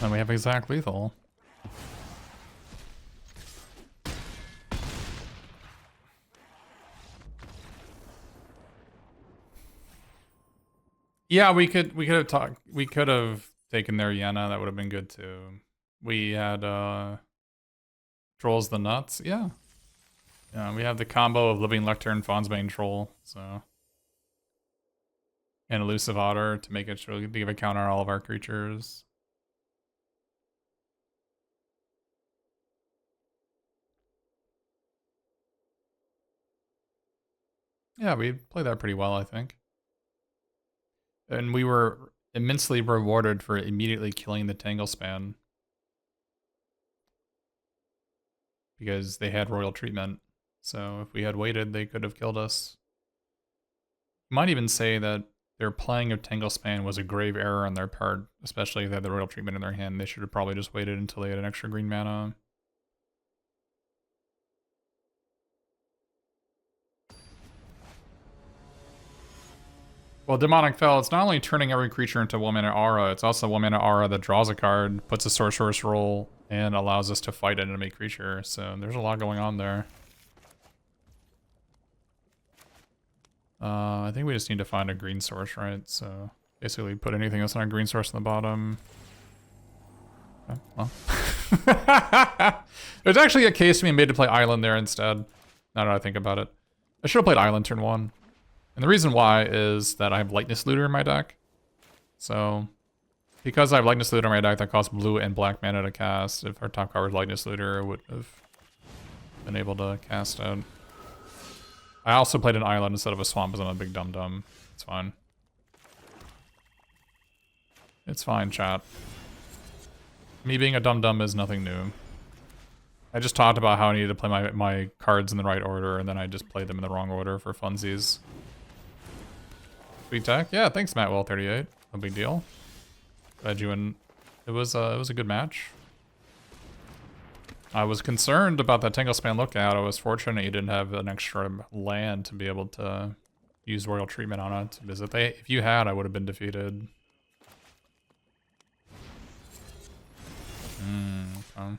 And we have exact lethal. Yeah, we could have talked. We could have taken their Yenna. That would have been good too. We had Trolls the Nuts. Yeah. Yeah, we have the combo of Living Lectern, Faunsbane Troll, so. And Elusive Otter to make it sure to give a counter on all of our creatures. Yeah, we played that pretty well, I think. And we were immensely rewarded for immediately killing the Tanglespan. Because they had royal treatment. So if we had waited, they could have killed us. Might even say that their playing of Tanglespan was a grave error on their part, especially if they had the royal treatment in their hand. They should have probably just waited until they had an extra green mana. Well, Demonic Fel, it's not only turning every creature into 1-mana aura, it's also 1-mana aura that draws a card, puts a sorceress roll, and allows us to fight an enemy creature. So there's a lot going on there. I think we just need to find a green source, right? So basically put anything else on our green source on the bottom. Okay, well. There's actually a case to be made to play Island there instead, now that I think about it. I should have played Island turn 1. And the reason why is that I have Lightness Looter in my deck. So, because I have Lightness Looter in my deck that costs blue and black mana to cast, if our top card was Lightness Looter, I would have been able to cast it. I also played an island instead of a swamp because I'm a big dum-dum. It's fine. It's fine, chat. Me being a dum-dum is nothing new. I just talked about how I needed to play my cards in the right order, and then I just played them in the wrong order for funsies. Sweet tech? Yeah, thanks, Mattwell38. No big deal. Glad you and it was a good match. I was concerned about that Tanglespan lookout. I was fortunate you didn't have an extra land to be able to use royal treatment on it. Because if you had, I would have been defeated. Okay.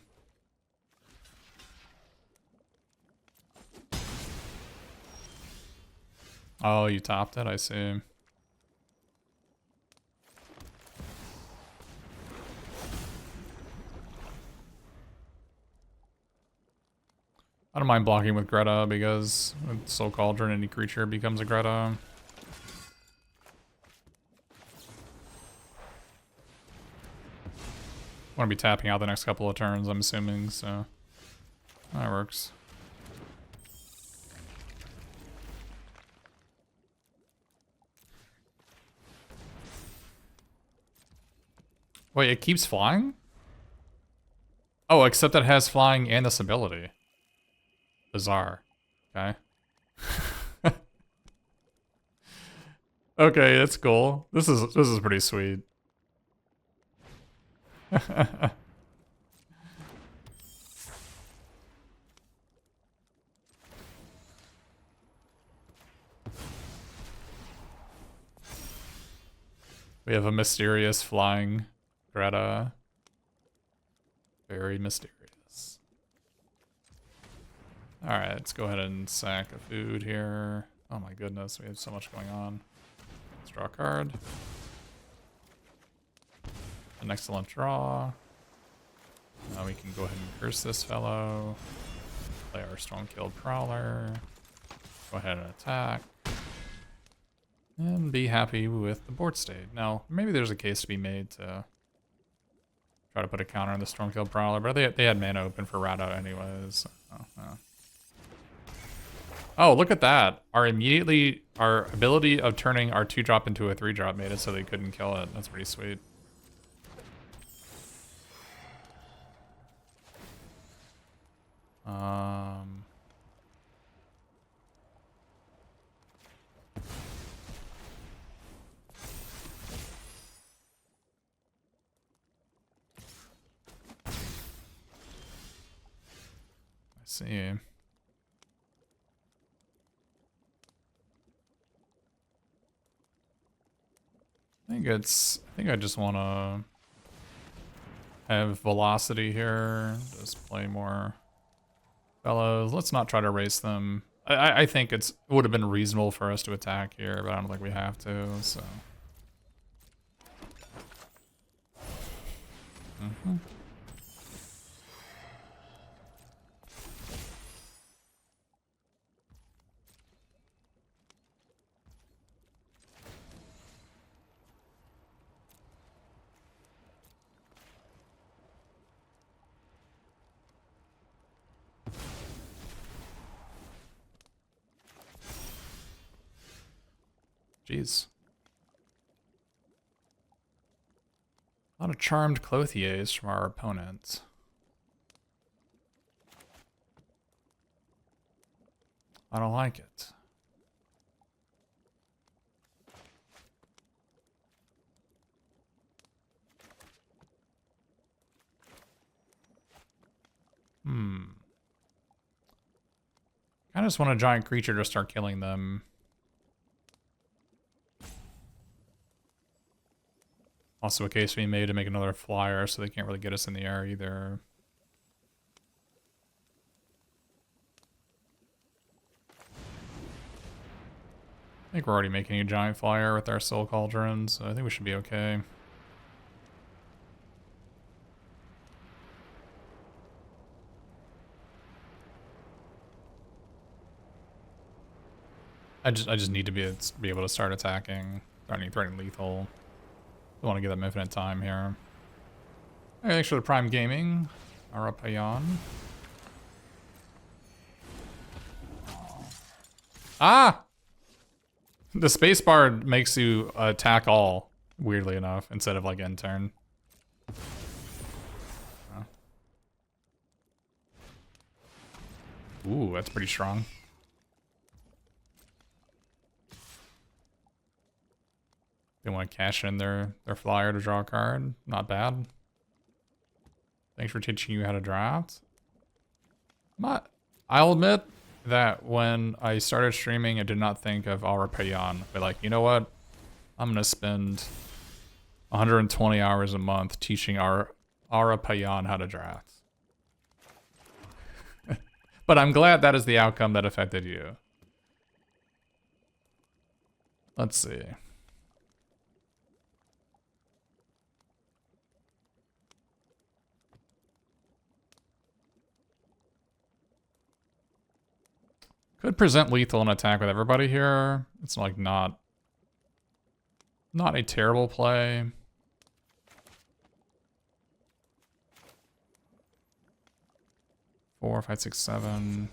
Oh, you topped it? I see. I don't mind blocking with Greta because with Soul Cauldron, any creature becomes a Greta. I want to be tapping out the next couple of turns, I'm assuming, so that works. Wait, it keeps flying? Oh, except it has flying and this ability. Bizarre. Okay. Okay, that's cool. This is pretty sweet. We have a mysterious flying Greta. Very mysterious. Alright, let's go ahead and sack a food here. Oh my goodness, we have so much going on. Let's draw a card. An excellent draw. Now we can go ahead and curse this fellow. Play our Storm-Killed Prowler. Go ahead and attack. And be happy with the board state. Now, maybe there's a case to be made to try to put a counter on the Storm-Killed Prowler, but they had mana open for Rat Out anyways. Oh, look at that. Our ability of turning our 2-drop into a 3-drop made it so they couldn't kill it. That's pretty sweet. I see. I think I just want to have velocity here. Just play more fellows. Let's not try to race them. I think it would have been reasonable for us to attack here, but I don't think we have to, so. Jeez. lot of charmed clothiers from our opponents. I don't like it. I just want a giant creature to start killing them. Also a case we made to make another flyer so they can't really get us in the air either. I think we're already making a giant flyer with our soul cauldron, so I think we should be okay. I just need to be able to start attacking, threatening lethal. I want to give them infinite time here. Hey, thanks for the Prime Gaming. Arapayan. Ah! The spacebar makes you attack all, weirdly enough, instead of like end turn. Ooh, that's pretty strong. They want to cash in their flyer to draw a card. Not bad. Thanks for teaching you how to draft. I'll admit that when I started streaming, I did not think of Arapayan. But like, you know what? I'm going to spend 120 hours a month teaching Arapayan how to draft. But I'm glad that is the outcome that affected you. Let's see. Could present lethal and attack with everybody here. It's like not a terrible play. Four, five, six, seven.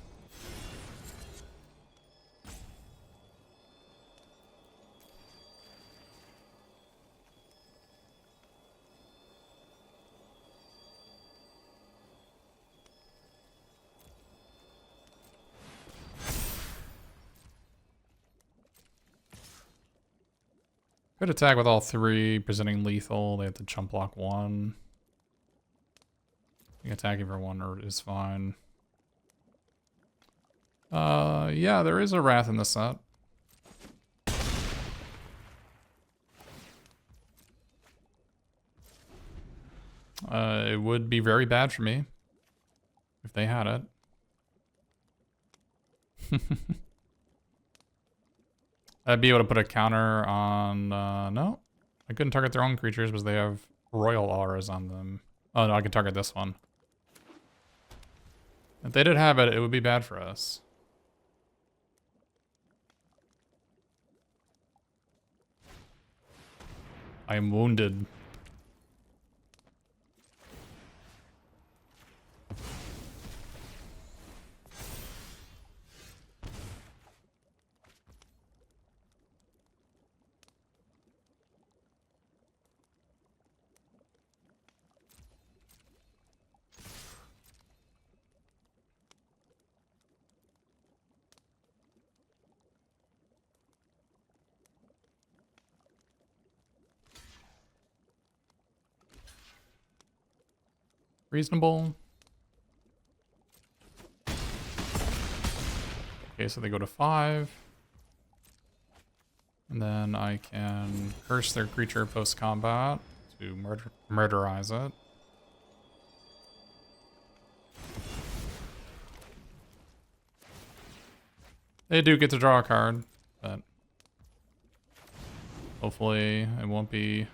Could attack with all three, presenting lethal. They have to jump block one. I think attacking for one is fine. Yeah, there is a Wrath in the set. It would be very bad for me if they had it. I'd be able to put a counter on, no. I couldn't target their own creatures because they have royal auras on them. Oh no, I could target this one. If they did have it, it would be bad for us. I am wounded. Reasonable. Okay, so they go to 5. And then I can curse their creature post-combat to murderize it. They do get to draw a card, but hopefully it won't be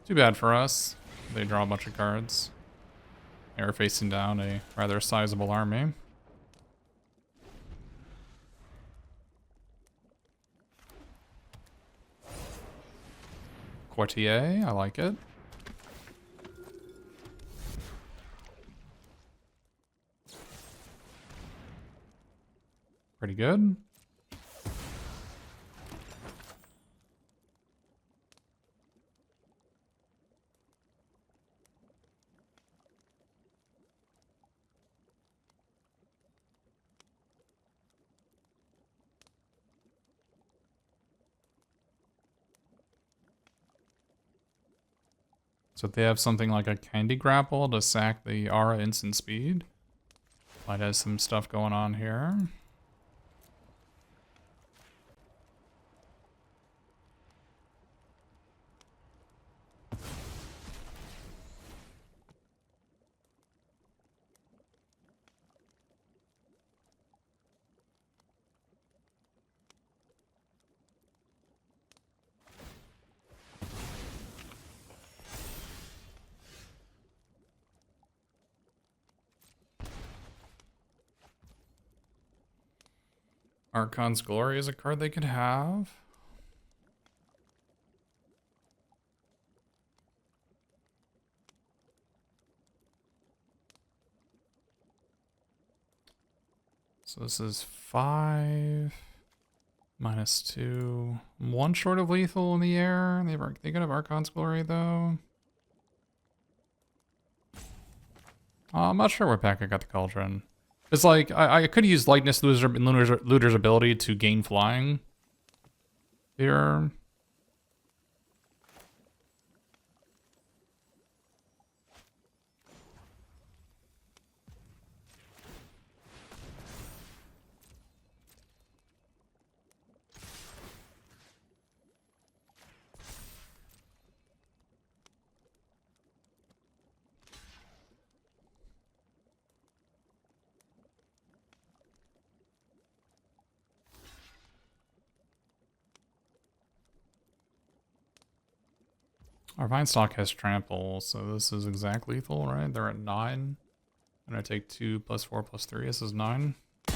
too bad for us. They draw a bunch of cards. They are facing down a rather sizable army. Courtier, I like it. Pretty good. So if they have something like a Candy Grapple to sack the Aura instant speed. Might have some stuff going on here. Archon's Glory is a card they could have. So this is 5 -2. 1 short of lethal in the air. They could have Archon's Glory though. I'm not sure what pack I got the Cauldron. It's like I could use Lightness Looter's ability to gain flying here. Our Vinestock has Trample, so this is exact lethal, right? They're at 9. And I take 2 + 4 + 3. This is 9. I'm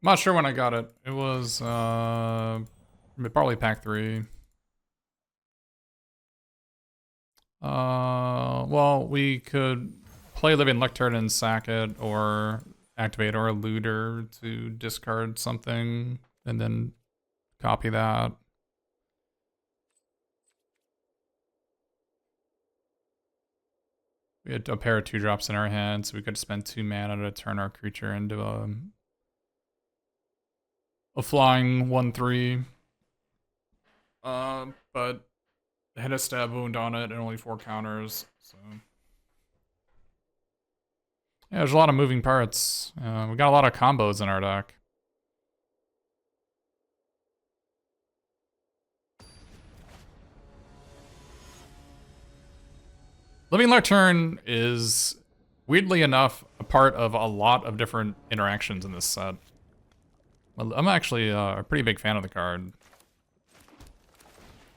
not sure when I got it. It was probably pack 3. Well, we could play Living Lectern and sack it, or activate our looter to discard something and then copy that. We had a pair of 2-drops in our hand, so we could spend 2 mana to turn our creature into a flying 1/3. But it had a stab wound on it and only 4 counters, so. Yeah, there's a lot of moving parts. We got a lot of combos in our deck. Living Lectern is, weirdly enough, a part of a lot of different interactions in this set. Well, I'm actually a pretty big fan of the card.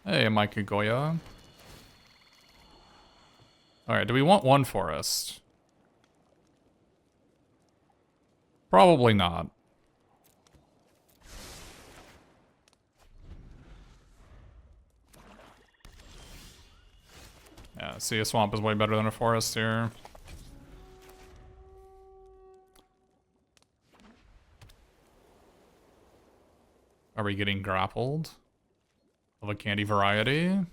Hey, Mike Goya. Alright, do we want 1 forest? Probably not. Yeah, see, a swamp is way better than a forest here. Are we getting grappled? Of a candy variety?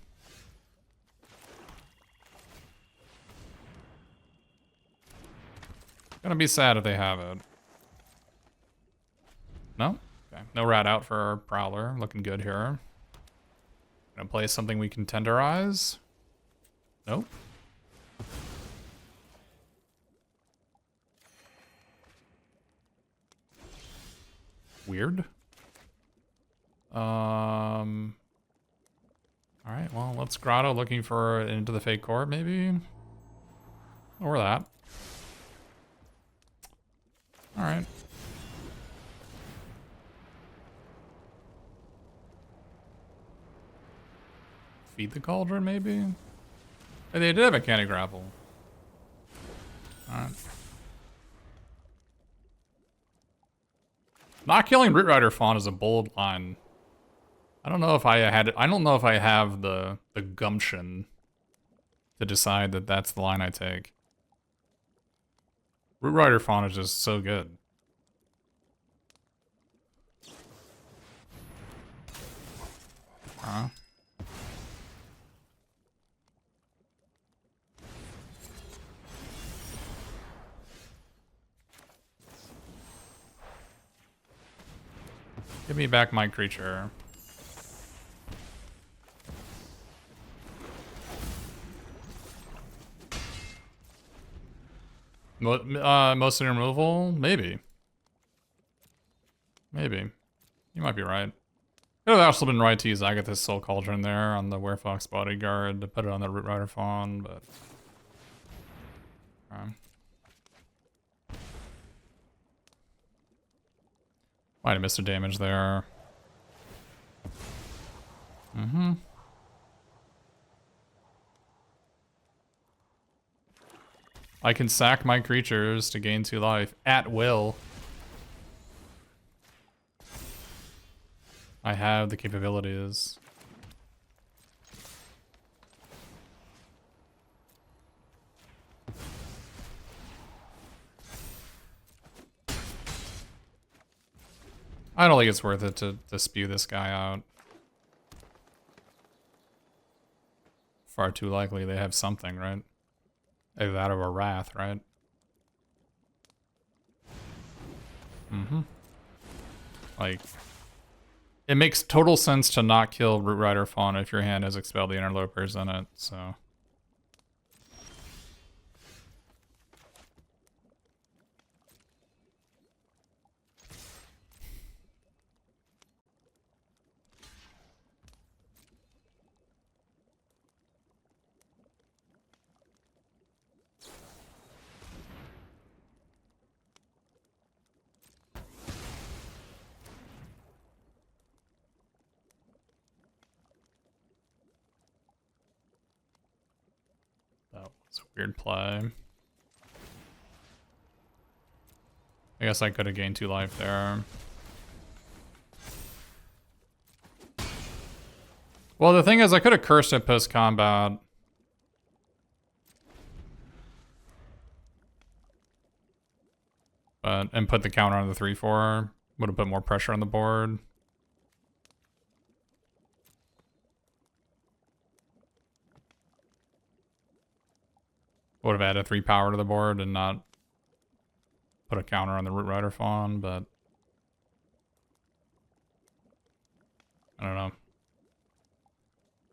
Gonna be sad if they have it. No? Okay. No rat out for our Prowler. Looking good here. Gonna play something we can tenderize. Nope. Weird. Alright, well, let's Grotto looking for Into the Fake Court, maybe? Or that. Alright. Feed the Cauldron, maybe? Hey, they did have a Candy Grapple. Alright. Not killing Root Rider Fawn is a bold line. I don't know if I had it. I don't know if I have the gumption to decide that that's the line I take. Root Rider Fawn is just so good. Huh? Give me back my creature. Mostly removal? Maybe. Maybe. You might be right. It would have also been right to use Agatha's Soul Cauldron there on the Werefox Bodyguard to put it on the Root Rider Fawn, but... Might have missed a damage there. Mm-hmm. I can sack my creatures to gain 2 life at will. I have the capabilities. I don't think it's worth it to spew this guy out. Far too likely they have something, right? Either that or a Wrath, right? Mm-hmm. Like, it makes total sense to not kill Root Rider Fawn if your hand has expelled the interlopers in it, so... That was a weird play. I guess I could have gained 2 life there. Well, the thing is, I could have cursed it post-combat. And put the counter on the 3/4. Would have put more pressure on the board. Would have added 3 power to the board and not put a counter on the Root Rider Fawn, but... I don't know.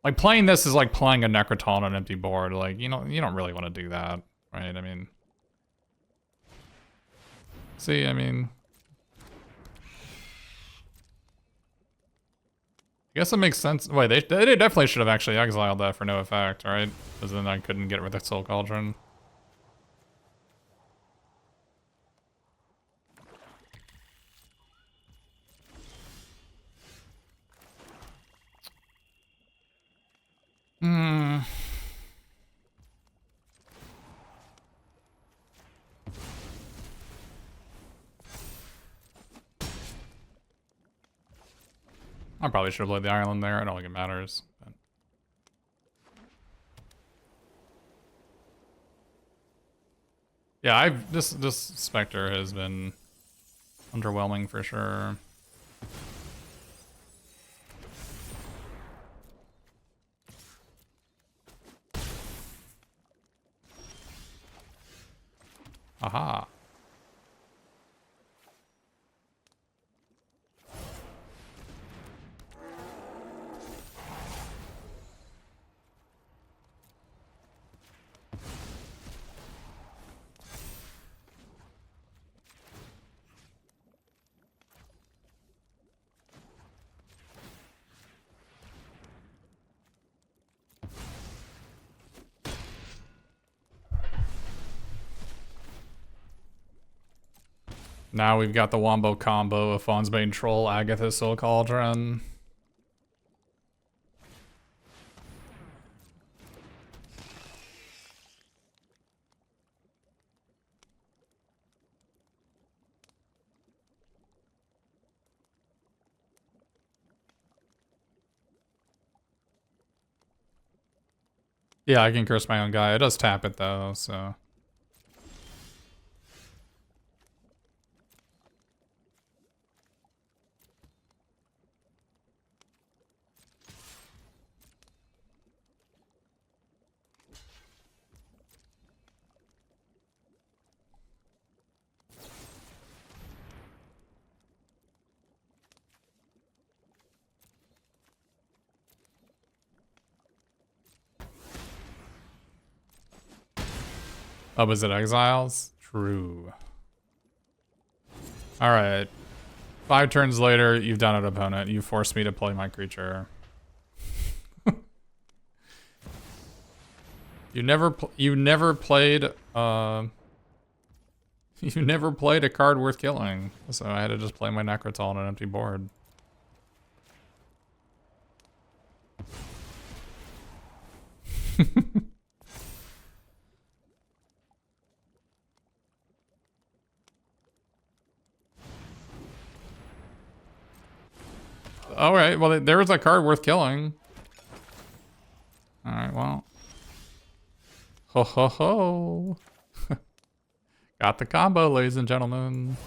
Like, playing this is like playing a Necrotal on an empty board. Like, you don't really want to do that, right? I mean... See, I mean... I guess it makes sense. Wait, they definitely should have actually exiled that for no effect, right? Because then I couldn't get rid of the Soul Cauldron. Hmm. I probably should have played the island there. I don't think it matters. But... Yeah, this Spectre has been underwhelming for sure. Aha. Now we've got the wombo combo of Faunsbane Troll, Agatha Soul Cauldron. Yeah, I can curse my own guy. It does tap it though, so... Oh, was it exiles? True. Alright. 5 turns later, you've done it, opponent. You forced me to play my creature. You never played, you never played a card worth killing. So I had to just play my Necrotal on an empty board. Alright, well, there was a card worth killing. Alright, well. Ho ho ho. Got the combo, ladies and gentlemen.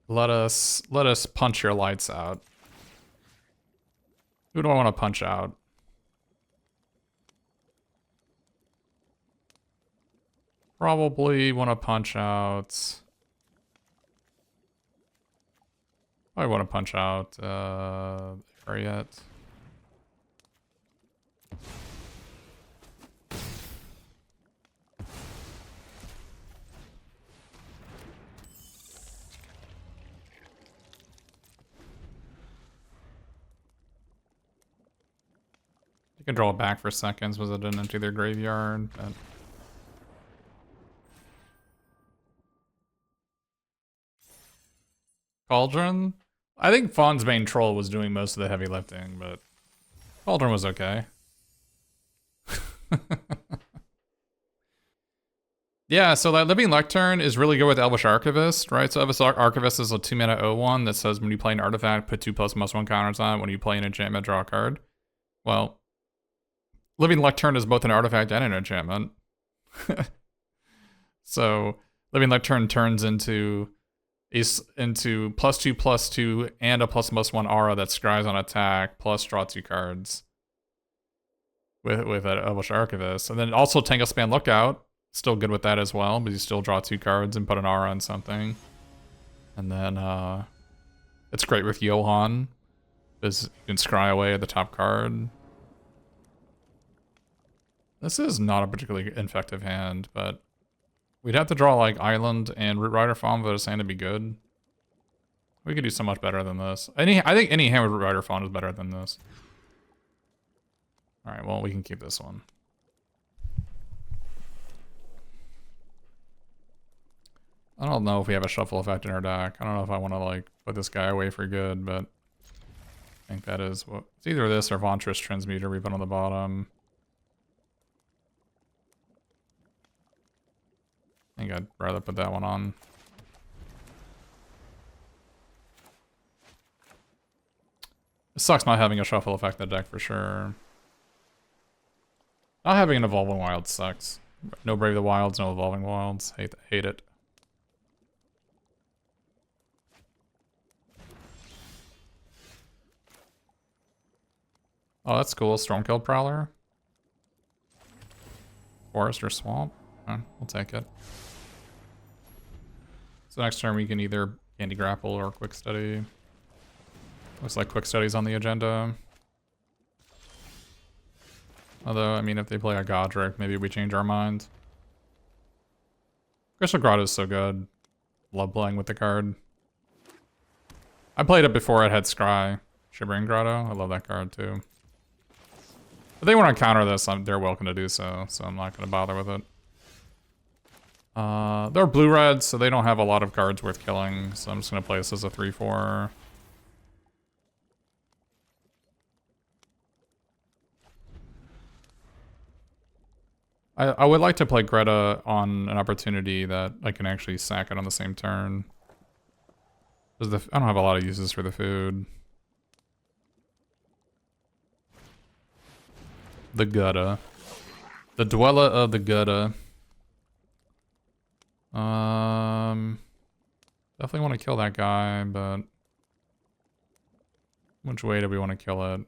Let us punch your lights out. Who do I want to punch out? Probably want to punch out. I want to punch out Harriet. You can draw it back for seconds, was it didn't empty their graveyard, but Cauldron? I think Faunsbane Troll was doing most of the heavy lifting, but Cauldron was okay. Yeah, so that Living Lectern is really good with Elvish Archivist, right? So Elvish Archivist is a 2-mana 0/1 that says when you play an artifact, put 2+/+1 counters on it. When you play an enchantment, draw a card. Well, Living Lectern is both an artifact and an enchantment. So Living Lectern turns into +2/+2 and a ++1 aura that scries on attack, plus draw 2 cards with an Elvish Archivist. And then also Tanglespan Lookout, still good with that as well, but you still draw 2 cards and put an aura on something. And then it's great with Johan, because you can scry away at the top card. This is not a particularly effective hand, but we'd have to draw like Island and Root Rider Fawn for this hand to be good. We could do so much better than this. I think any hand with Root Rider Fawn is better than this. Alright, well, we can keep this one. I don't know if we have a shuffle effect in our deck. I don't know if I want to like put this guy away for good, but I think that is what it's either this or Ventress Transmuter we put on the bottom. I think I'd rather put that one on. It sucks not having a shuffle effect in the deck for sure. Not having an Evolving Wilds sucks. No Brave the Wilds, no Evolving Wilds. Hate it. Oh, that's cool. Stormkill Prowler. Forest or Swamp. We'll take it. So next turn we can either Candy Grapple or Quick Study. Looks like Quick Study's on the agenda. Although, I mean, if they play a Godric, maybe we change our mind. Crystal Grotto is so good. Love playing with the card. I played it before it had Scry. Shivering Grotto. I love that card too. If they want to counter this, they're welcome to do so, so I'm not going to bother with it. They're blue-red, so they don't have a lot of cards worth killing, so I'm just going to play this as a 3/4. I would like to play Greta on an opportunity that I can actually sack it on the same turn. I don't have a lot of uses for the food. The Gutta. The Dweller of the Gutta. Definitely want to kill that guy, but which way do we want to kill it?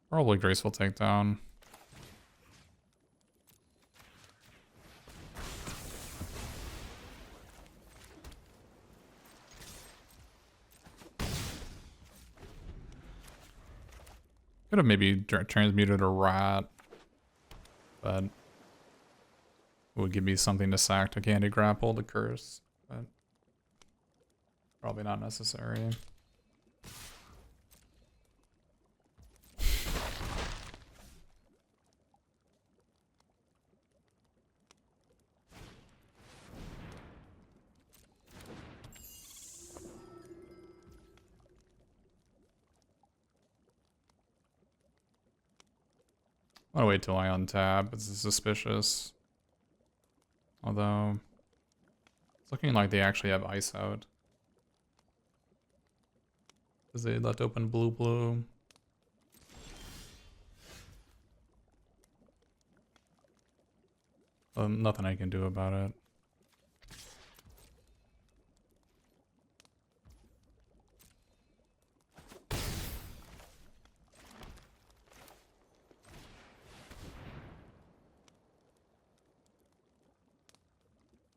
Probably graceful takedown. Could have maybe transmuted a rat, but it would give me something to sack to candy grapple the curse, but probably not necessary. I'll wait till I untap. It's suspicious. Although, it's looking like they actually have ice out. Because they left open blue. Nothing I can do about it.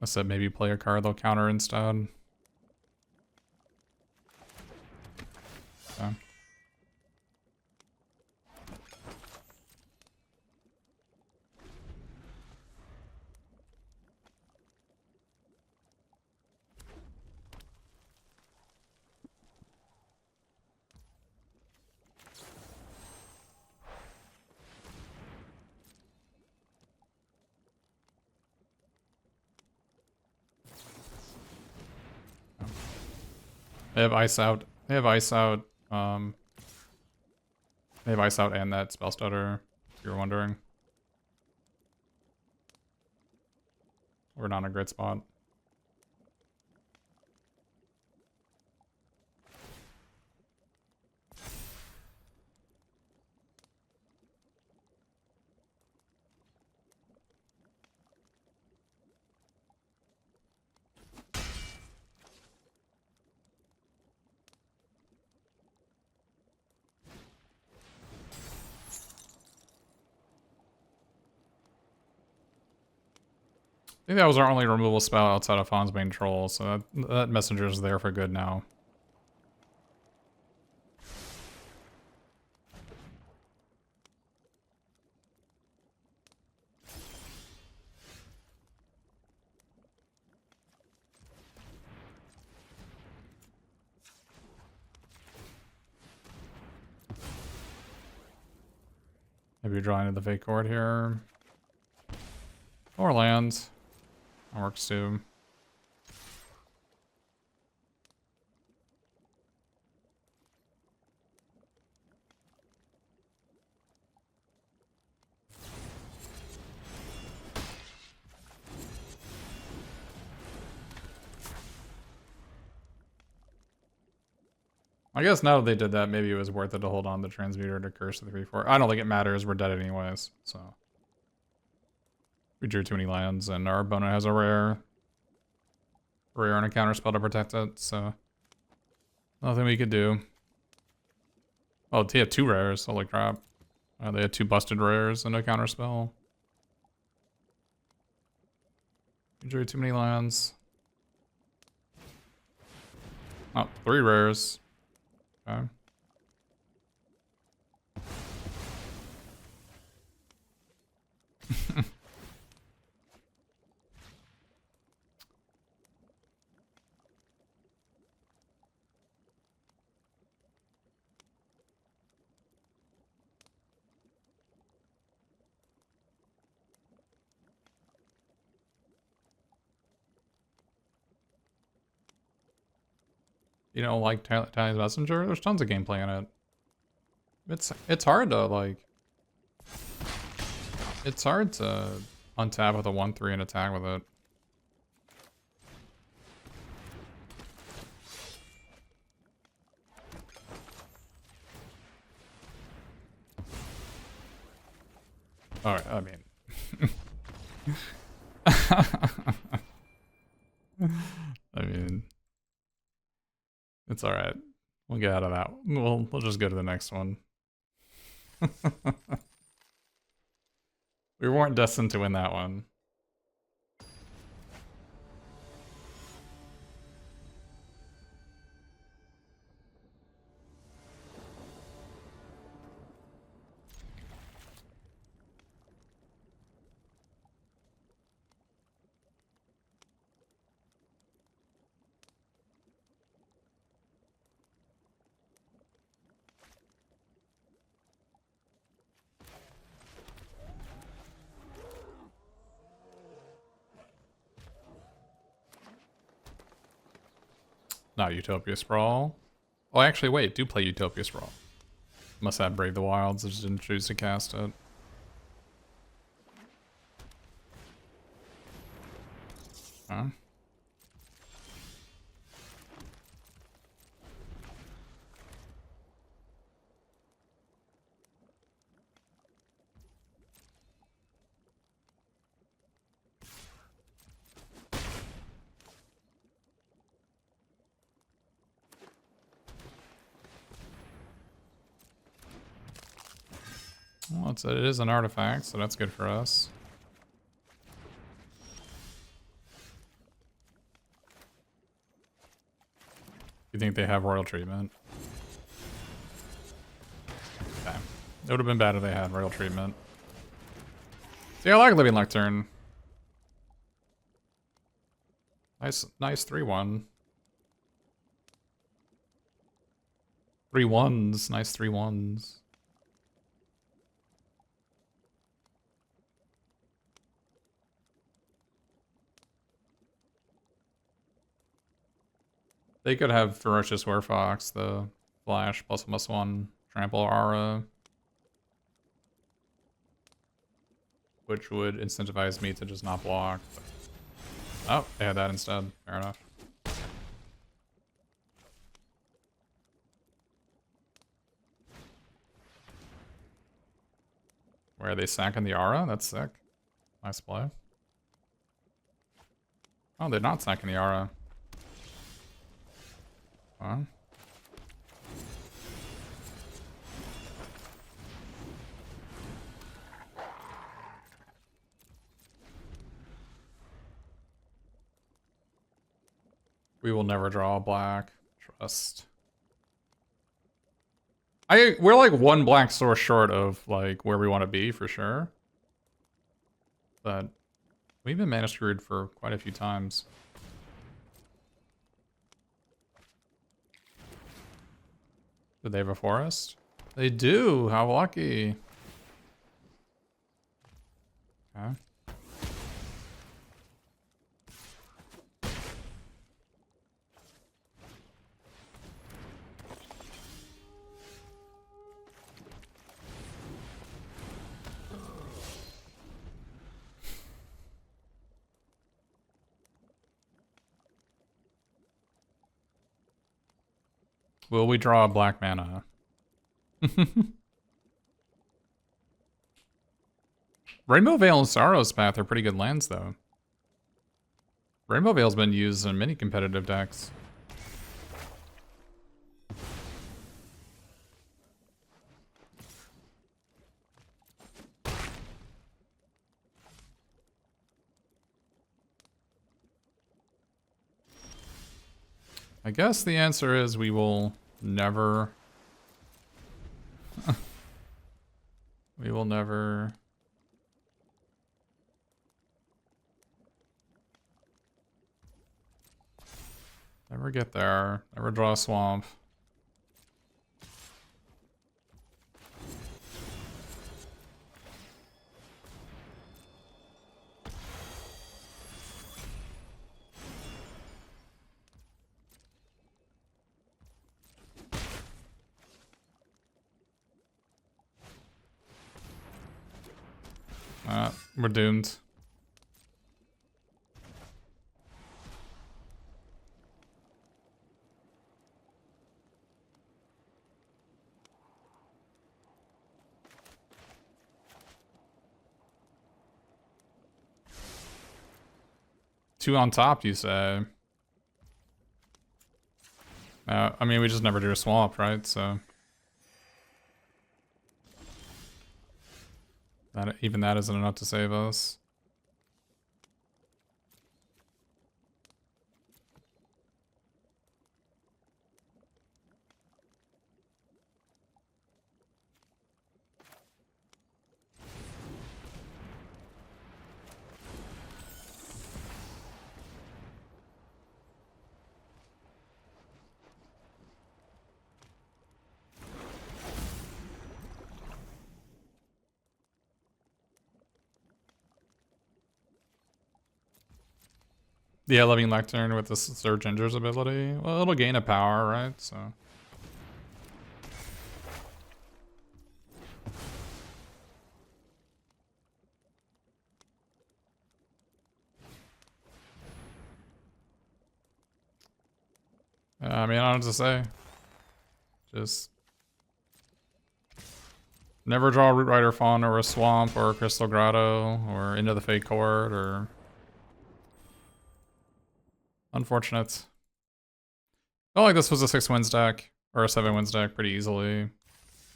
I said maybe play a card they'll counter instead. Okay. They have ice out. They have ice out. They have ice out and that spell stutter, if you're wondering. We're not in a great spot. I think that was our only removal spell outside of Faunsbane Troll, so that messenger is there for good now. Maybe draw into the fake chord here. Or lands. That works too. I guess now that they did that, maybe it was worth it to hold on the transmuter to curse the 3/4. I don't think it matters. We're dead anyways, so. We drew too many lands, and our opponent has a rare and a counter spell to protect it, so nothing we could do. Oh, they had 2 rares. Holy crap. They had 2 busted rares and a counter spell. We drew too many lands. Oh, 3 rares. Okay. You know, like Tiny's Messenger, there's tons of gameplay in it. It's hard to like. It's hard to untap with a 1/3 and attack with it. Alright, I mean. I mean. It's alright. We'll get out of that. We'll just go to the next one. We weren't destined to win that one. Not Utopia Sprawl. Oh, actually, wait, do play Utopia Sprawl. Must have Brave the Wilds, I just didn't choose to cast it. Huh? Well, it is an artifact, so that's good for us. You think they have royal treatment? Okay. It would have been bad if they had royal treatment. See, I like Living Lectern. Nice 3-1. 3-1s, nice 3-1s. They could have Ferocious Werfox, the Flash +1/+1 trample aura, which would incentivize me to just not block. But... oh, they had that instead. Fair enough. Where are they sacking the aura? That's sick. Nice play. Oh, they're not sacking the aura. Huh? We will never draw a black. Trust. We're like one black source short of like where we want to be for sure. But we've been mana screwed for quite a few times. Do they have a forest? They do! How lucky! Okay. Will we draw a black mana? Rainbow Veil and Sorrow's Path are pretty good lands, though. Rainbow Veil's been used in many competitive decks. I guess the answer is we will never... we will never... never get there. Never draw a swamp. We're doomed. Two on top, you say? I mean, we just never do a swamp, right? So... That even that isn't enough to save us. Yeah, Living Lectern with the Surge Ginger's ability. Well, it'll gain a power, right? So. I mean, I don't know what to say. Just never draw a Root Rider Fawn or a Swamp or a Crystal Grotto or Into the Fate Court or... Unfortunate. I felt like this was a 6 wins deck, or a 7 wins deck pretty easily.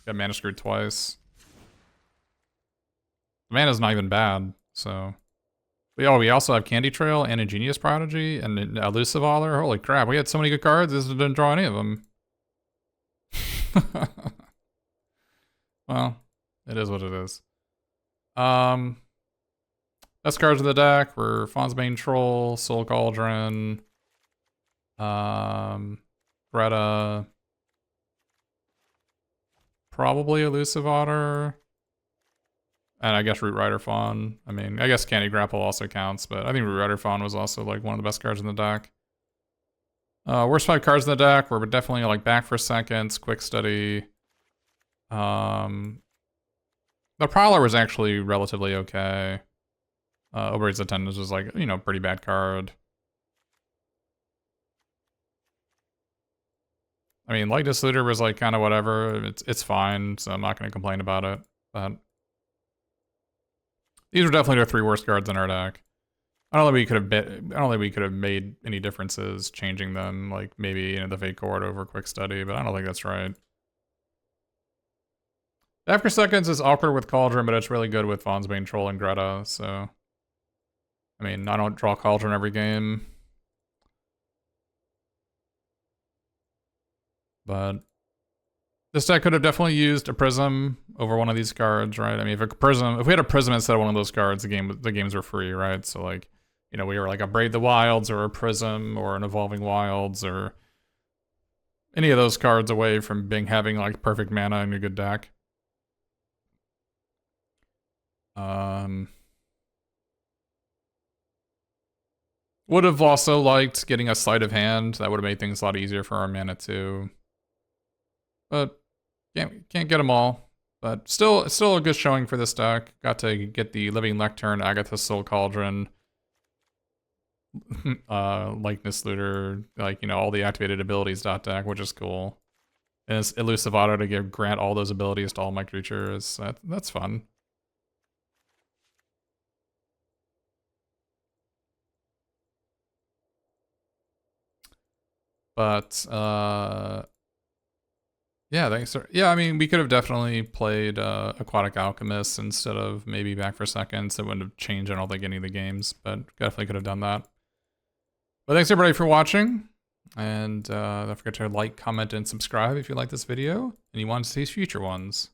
Got mana screwed twice. The mana's not even bad, so... Oh, we also have Candy Trail and Ingenious Prodigy and Elusive Auler. Holy crap, we had so many good cards, this didn't draw any of them. Well, it is what it is. Best cards in the deck were Faunsbane Troll, Soul Cauldron, Greta, probably Elusive Otter, and I guess Root Rider Fawn. I mean, I guess Candy Grapple also counts, but I think Root Rider Fawn was also like one of the best cards in the deck. Worst 5 cards in the deck were definitely like Back for Seconds, Quick Study. The Prowler was actually relatively okay. Overraid's Attendance was like, you know, pretty bad card. I mean, Likeness Looter was like kind of whatever. It's fine, so I'm not going to complain about it. But these were definitely the 3 worst cards in our deck. I don't think we could have made any differences changing them, like maybe, you know, the Fate Court over Quick Study, but I don't think that's right. After Seconds is awkward with Cauldron, but it's really good with Faunsbane Troll and Greta, so... I mean, I don't draw Cauldron every game. But... this deck could have definitely used a Prism over one of these cards, right? I mean, if we had a Prism instead of one of those cards, the games were free, right? So, like, you know, we were like a Braid the Wilds or a Prism or an Evolving Wilds or any of those cards away from having like perfect mana in a good deck. Would have also liked getting a Sleight of Hand. That would have made things a lot easier for our mana too. But can't get them all. But still a good showing for this deck. Got to get the Living Lectern, Agatha Soul Cauldron, Likeness Looter, like, you know, all the activated abilities deck, which is cool. And it's Elusive Auto to grant all those abilities to all my creatures. That's fun. But yeah, thanks, sir. Yeah, I mean, we could have definitely played Aquatic Alchemist instead of maybe Back for Seconds. It wouldn't have changed, I don't think, any of the games, but definitely could have done that. But thanks everybody for watching, and don't forget to like, comment, and subscribe if you like this video and you want to see future ones.